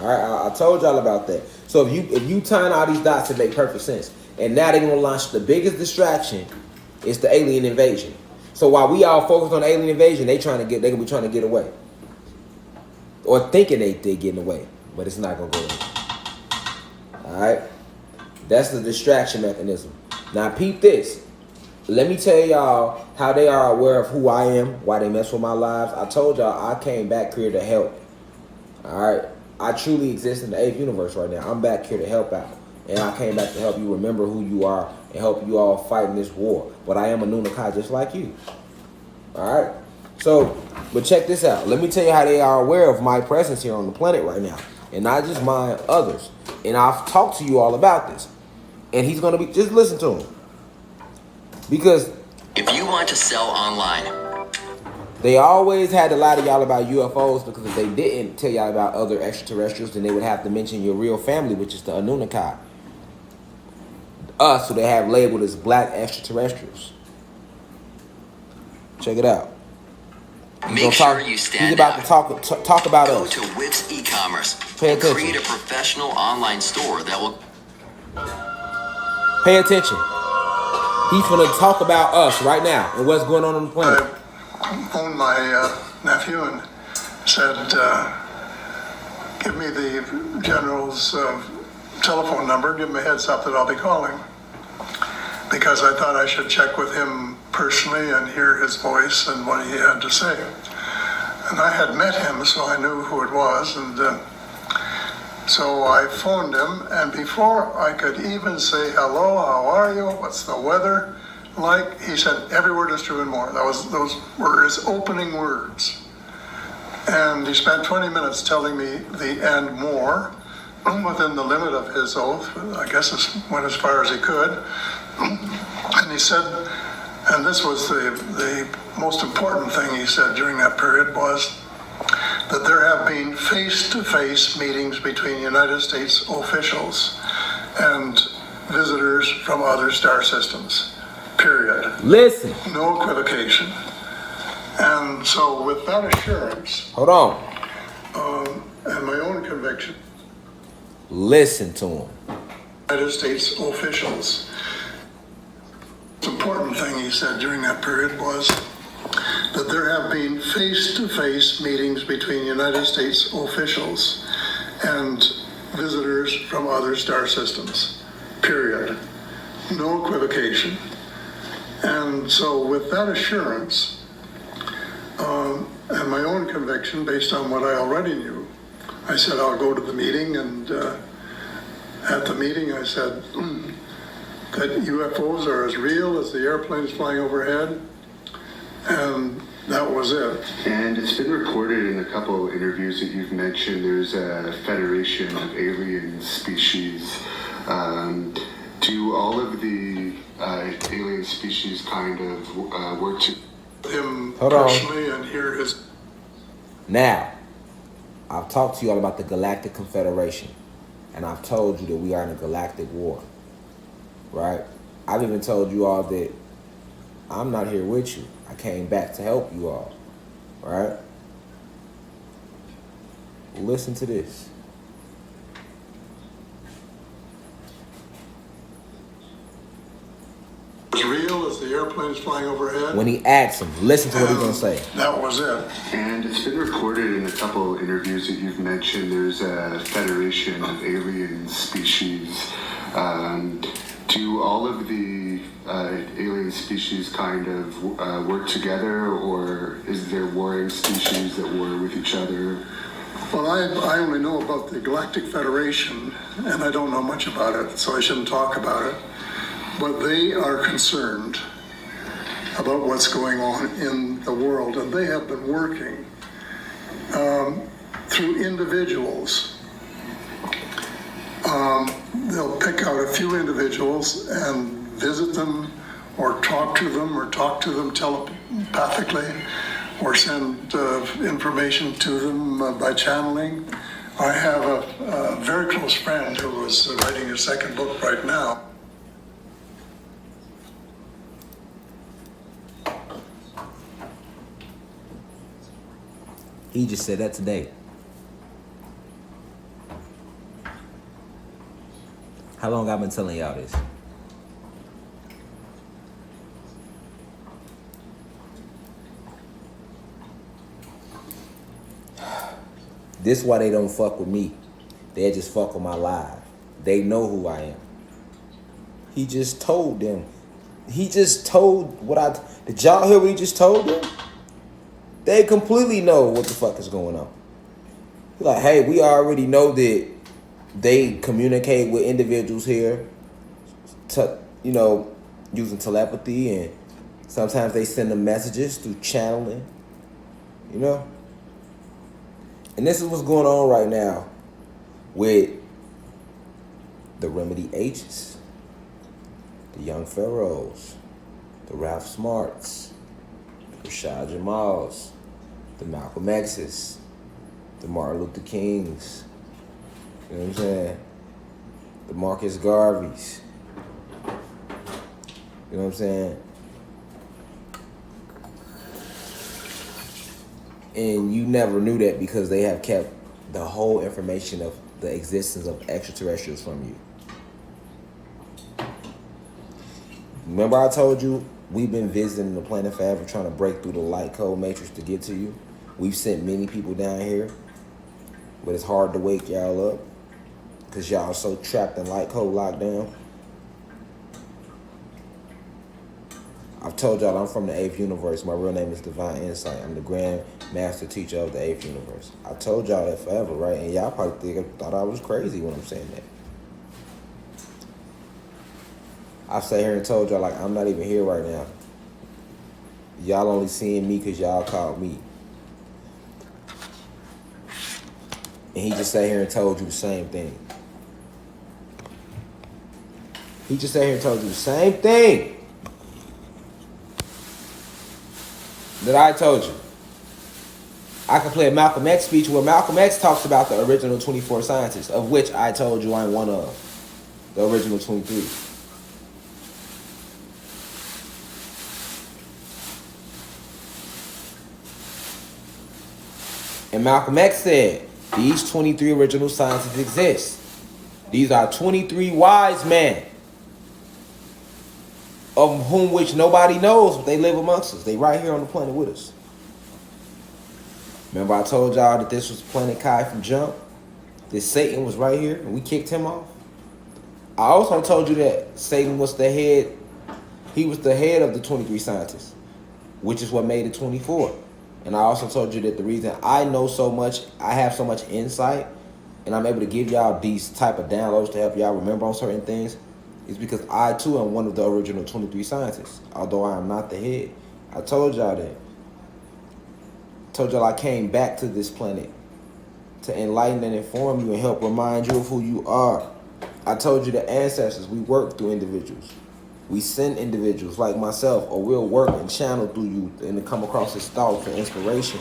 All right, I told y'all about that. So if you tying all these dots, it make perfect sense. And now they're gonna launch the biggest distraction is the alien invasion. So while we all focus on the alien invasion, they gonna be trying to get away, or thinking they're getting away, but it's not gonna go away. All right, that's the distraction mechanism. Now peep this. Let me tell y'all how they are aware of who I am, why they mess with my lives. I told y'all I came back here to help. All right, I truly exist in the 8th universe right now. I'm back here to help out. And I came back to help you remember who you are and help you all fight in this war. But I am a Nunakai just like you. All right? So, but check this out. Let me tell you how they are aware of my presence here on the planet right now. And not just mine, others. And I've talked to you all about this. And he's going to be, just listen to him. Because if you want to sell online, they always had to lie to y'all about UFOs, because if they didn't tell y'all about other extraterrestrials, then they would have to mention your real family, which is the Anunnaki. Us, who they have labeled as black extraterrestrials. Check it out. make sure you stand He's about out. to talk about Go us. to Whips e-commerce Pay and attention. create a professional online store that will Pay attention. He's going to talk about us right now and what's going on the planet. I phoned my nephew and said, give me the general's telephone number, give him a heads up that I'll be calling. Because I thought I should check with him personally and hear his voice and what he had to say. And I had met him, so I knew who it was. And so I phoned him, and before I could even say hello, how are you, what's the weather like, he said, every word is true and more. Those were his opening words. And he spent 20 minutes telling me the and more, within the limit of his oath. I guess it went as far as he could. And he said, and this was the most important thing he said during that period, was that there have been face-to-face meetings between United States officials and visitors from other star systems, period. Listen. No equivocation. And so with that assurance... Hold on. And my own conviction... Listen to him. United States officials. The important thing he said during that period was that there have been face-to-face meetings between United States officials and visitors from other star systems, period. No equivocation. And so with that assurance, and my own conviction based on what I already knew, I said I'll go to the meeting, and at the meeting I said that UFOs are as real as the airplanes flying overhead, and that was it. And it's been reported in a couple interviews that you've mentioned there's a federation of alien species. Do all of the alien species kind of work to him Hold on. personally and hear his... Now, I've talked to you all about the Galactic Confederation, and I've told you that we are in a galactic war, right? I've even told you all that I'm not here with you. I came back to help you all, right? Listen to this. As real as the airplanes flying overhead. When he asks him, listen to what he's going to say. That was it. And it's been reported in a couple interviews that you've mentioned there's a federation of alien species. Do all of the alien species kind of work together, or is there warring species that war with each other? Well, I only know about the Galactic Federation, and I don't know much about it, so I shouldn't talk about it. But they are concerned about what's going on in the world, and they have been working through individuals. They'll pick out a few individuals and visit them, or talk to them telepathically, or send information to them by channeling. I have a very close friend who is writing his second book right now. He just said that today. How long I've been telling y'all this? This why they don't fuck with me. They just fuck with my live. They know who I am. He just told them. He just told did y'all hear what he just told them? They completely know what the fuck is going on. Like, hey, we already know that they communicate with individuals here, using telepathy, and sometimes they send them messages through channeling, And this is what's going on right now with the Remedy H's, the Young Pharaohs, the Ralph Smarts, the Rashad Jamals, the Malcolm X's, the Martin Luther Kings, you know what I'm saying? The Marcus Garveys, you know what I'm saying? And you never knew that because they have kept the whole information of the existence of extraterrestrials from you. Remember I told you we've been visiting the planet forever trying to break through the light code matrix to get to you? We've sent many people down here, but it's hard to wake y'all up because y'all are so trapped in light code lockdown. I've told y'all I'm from the 8th universe. My real name is Divine Insight. I'm the Grand Master Teacher of the 8th universe. I told y'all that forever, right? And y'all probably thought I was crazy when I'm saying that. I sat here and told y'all, like, I'm not even here right now. Y'all only seeing me because y'all called me. And he just sat here and told you the same thing. He just sat here and told you the same thing that I told you. I can play a Malcolm X speech where Malcolm X talks about the original 24 scientists, of which I told you I'm one of. The original 23. And Malcolm X said, these 23 original scientists exist. These are 23 wise men, of whom which nobody knows, but they live amongst us. They right here on the planet with us. Remember I told y'all that this was Planet Kai from Jump? This Satan was right here and we kicked him off? I also told you that Satan was the head. He was the head of the 23 scientists, which is what made it 24. And I also told you that the reason I know so much, I have so much insight, and I'm able to give y'all these type of downloads to help y'all remember on certain things, is because I too am one of the original 23 scientists, although I am not the head. I told y'all that. Told y'all I came back to this planet to enlighten and inform you and help remind you of who you are. I told you the ancestors, we work through individuals. We send individuals like myself, or we'll work and channel through you and to come across this thought for inspiration.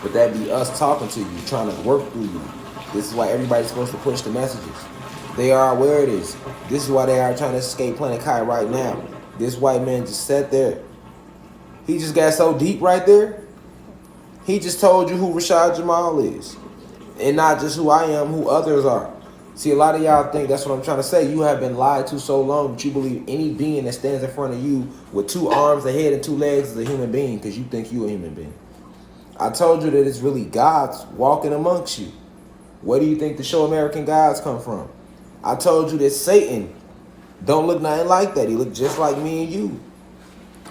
But that be us talking to you, trying to work through you. This is why everybody's supposed to push the messages. They are aware of this. This is why they are trying to escape Planet Kai right now. This white man just sat there. He just got so deep right there. He just told you who Rashad Jamal is. And not just who I am, who others are. See, a lot of y'all think, that's what I'm trying to say, you have been lied to so long that you believe any being that stands in front of you with 2 arms, a head, and 2 legs is a human being because you think you're a human being. I told you that it's really God's walking amongst you. Where do you think the show American Gods come from? I told you that Satan don't look nothing like that. He look just like me and you.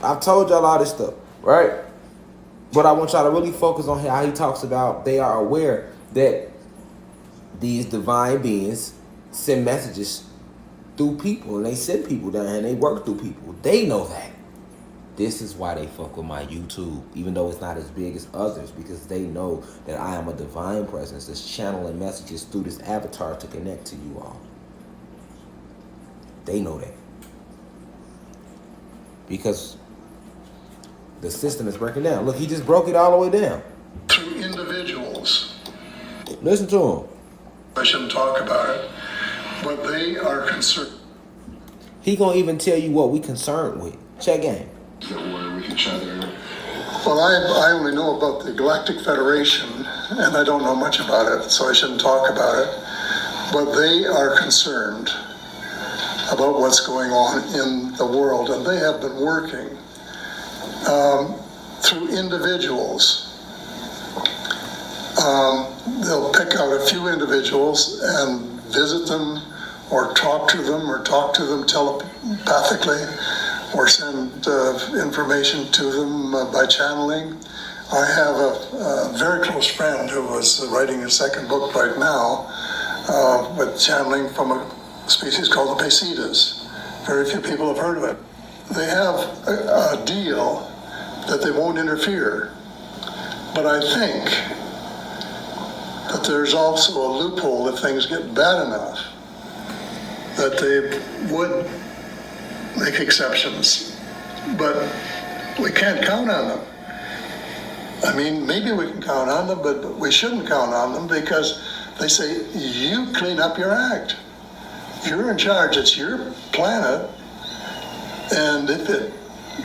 I've told y'all all this stuff, right? But I want y'all to really focus on how he talks about they are aware that these divine beings send messages through people, and they send people down here and they work through people. They know that. This is why they fuck with my YouTube, even though it's not as big as others, because they know that I am a divine presence that's channeling messages through this avatar to connect to you all. They know that. Because the system is breaking down. Look, he just broke it all the way down. Through individuals. Listen to him. I shouldn't talk about it, but they are concerned. He gonna even tell you what we concerned with. Check game. That war with each other. Well, I only know about the Galactic Federation, and I don't know much about it, so I shouldn't talk about it. But they are concerned about what's going on in the world, and they have been working through individuals. They'll pick out a few individuals and visit them, or talk to them telepathically, or send information to them by channeling. I have a very close friend who was writing his second book right now with channeling from a species called the Pesetas. Very few people have heard of it. They have a deal that they won't interfere, but I think that there's also a loophole if things get bad enough that they would make exceptions, but we can't count on them. I mean, maybe we can count on them, but we shouldn't count on them, because they say, you clean up your act. You're in charge, it's your planet, and if it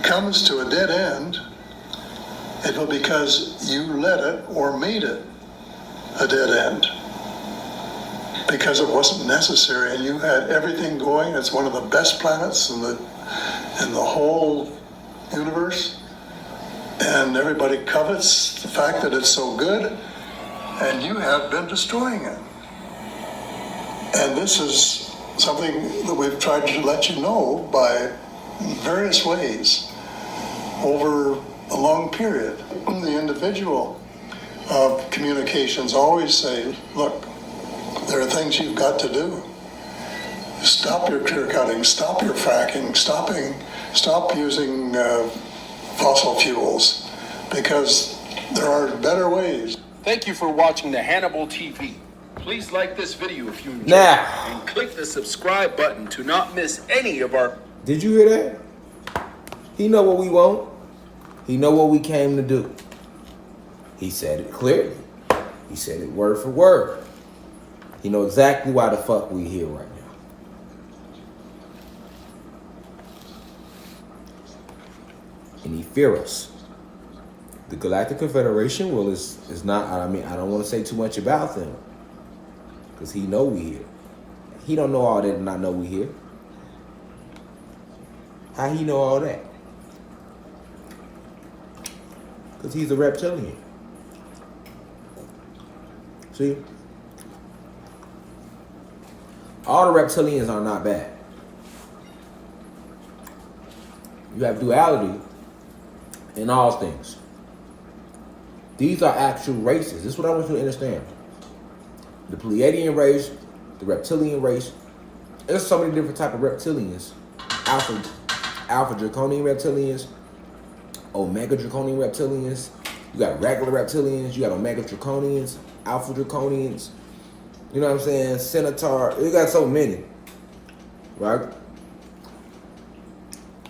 comes to a dead end, it will be because you let it or made it a dead end. Because it wasn't necessary, and you had everything going. It's one of the best planets in the whole universe, and everybody covets the fact that it's so good, and you have been destroying it. And this is something that we've tried to let you know by various ways over a long period. The individual communications always say, look, there are things you've got to do. Stop your clear cutting, stop your fracking, stop using fossil fuels, because there are better ways. Thank you for watching the Hannibal TV. Please like this video if you enjoyed Now, it, and click the subscribe button to not miss any of our... Did you hear that? He know what we want. He know what we came to do. He said it clearly. He said it word for word. He know exactly why the fuck we here right now. And he fear us. The Galactic Confederation, well, is not, I mean, I don't want to say too much about them, because he know we here. He don't know all that and not know we here. How he know all that? Because he's a reptilian. See? All the reptilians are not bad. You have duality in all things. These are actual races. This is what I want you to understand. The Pleiadian race, the reptilian race. There's so many different types of reptilians. Alpha draconian reptilians, omega draconian reptilians. You got regular reptilians. You got omega draconians, alpha draconians. You know what I'm saying? Centaur. You got so many, right?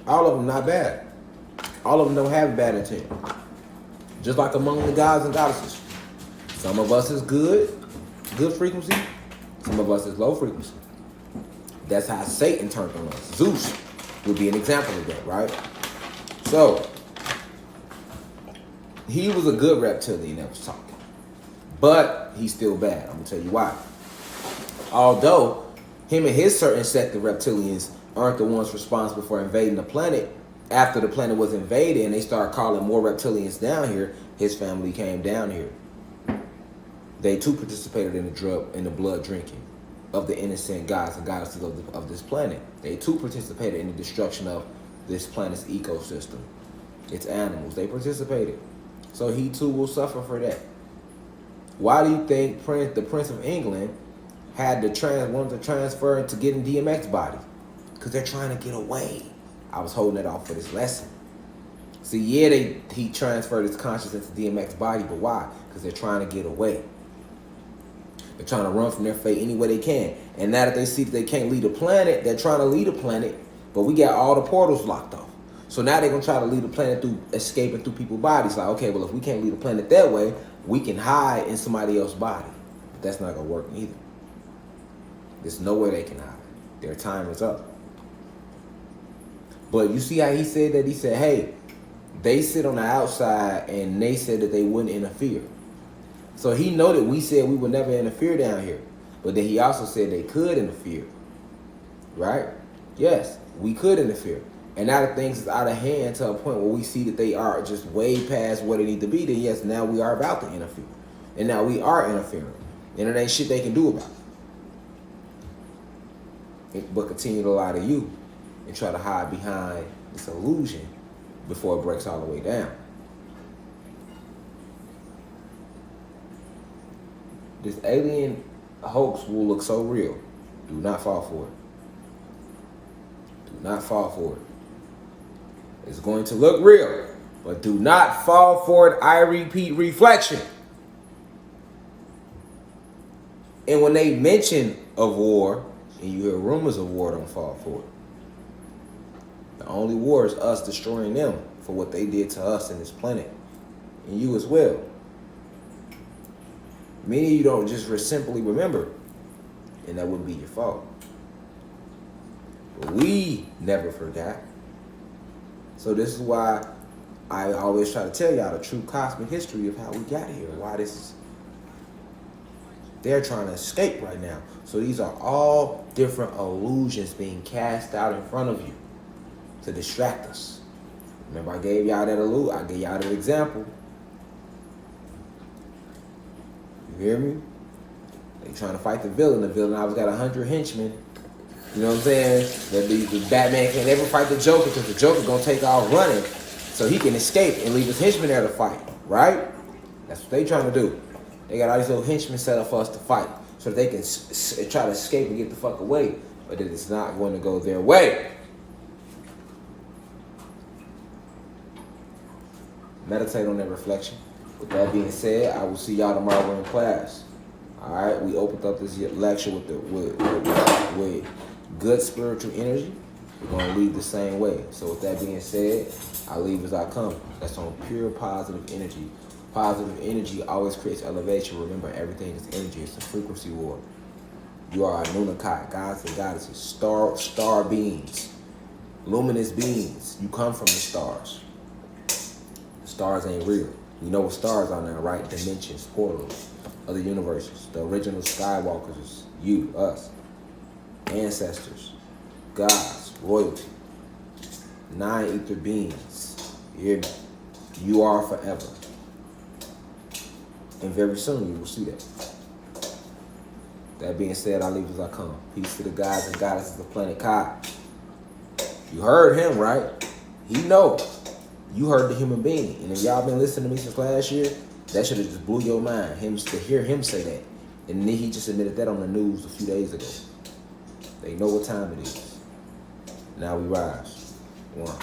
All of them not bad. All of them don't have bad intent. Just like among the gods and goddesses. Some of us is good frequency. Some of us is low frequency. That's how Satan turned on us. Zeus would be an example of that, right? So, he was a good reptilian that was talking. But he's still bad. I'm going to tell you why. Although him and his certain sect of reptilians aren't the ones responsible for invading the planet, after the planet was invaded and they started calling more reptilians down here, his family came down here. They too participated in the blood drinking of the innocent gods and goddesses of this planet. They too participated in the destruction of this planet's ecosystem. Its animals. They participated. So he too will suffer for that. Why do you think the Prince of England wanted to transfer to getting DMX body? Because they're trying to get away. I was holding it off for this lesson. See, yeah, he transferred his consciousness into DMX body, but why? Because they're trying to get away. They're trying to run from their fate any way they can. And now that they see that they can't leave the planet, they're trying to leave the planet, but we got all the portals locked off. So now they're going to try to leave the planet through escaping through people's bodies. Like, okay, well, if we can't leave the planet that way, we can hide in somebody else's body. But that's not going to work either. There's nowhere they can hide. Their time is up. But you see how he said that? He said, hey, they sit on the outside and they said that they wouldn't interfere. So he know that we said we would never interfere down here. But then he also said they could interfere. Right? Yes, we could interfere. And now that things is out of hand to a point where we see that they are just way past where they need to be, then yes, now we are about to interfere. And now we are interfering. And it ain't shit they can do about it. But continue to lie to you and try to hide behind this illusion before it breaks all the way down. This alien hoax will look so real. Do not fall for it. Do not fall for it. It's going to look real, but do not fall for it. I repeat, reflection. And when they mention of war, and you hear rumors of war, don't fall for it. The only war is us destroying them for what they did to us in this planet. And you as well. Many of you don't just simply remember, and that wouldn't be your fault. But we never forgot. So this is why I always try to tell y'all the true cosmic history of how we got here. Why this is. They're trying to escape right now. So these are all different illusions being cast out in front of you to distract us. Remember, I gave y'all that illusion. I gave y'all that example. You hear me? They trying to fight the villain. The villain always got 100 henchmen. You know what I'm saying? That the Batman can't ever fight the Joker because the Joker's gonna take off running so he can escape and leave his henchmen there to fight. Right? That's what they trying to do. They got all these little henchmen set up for us to fight so that they can try to escape and get the fuck away. But it is not going to go their way. Meditate on that reflection. With that being said, I will see y'all tomorrow in class. All right, we opened up this lecture with good spiritual energy. We're going to leave the same way. So with that being said, I leave as I come. That's on pure positive energy. Positive energy always creates elevation. Remember, everything is energy. It's a frequency war. You are Anunnaki, gods and goddesses, star beings, luminous beings. You come from the stars. The stars ain't real. You know what stars are now, right? Dimensions, portals, other universes. The original Skywalkers is you, us, ancestors, gods, royalty, 9 ether beings. You hear me? You are forever. And very soon you will see that. That being said, I leave as I come. Peace to the gods and goddesses of planet Kai. You heard him, right? He know. You heard the human being. And if y'all been listening to me since last year, that should have just blew your mind. To hear him say that. And then he just admitted that on the news a few days ago. They know what time it is. Now we rise. 1.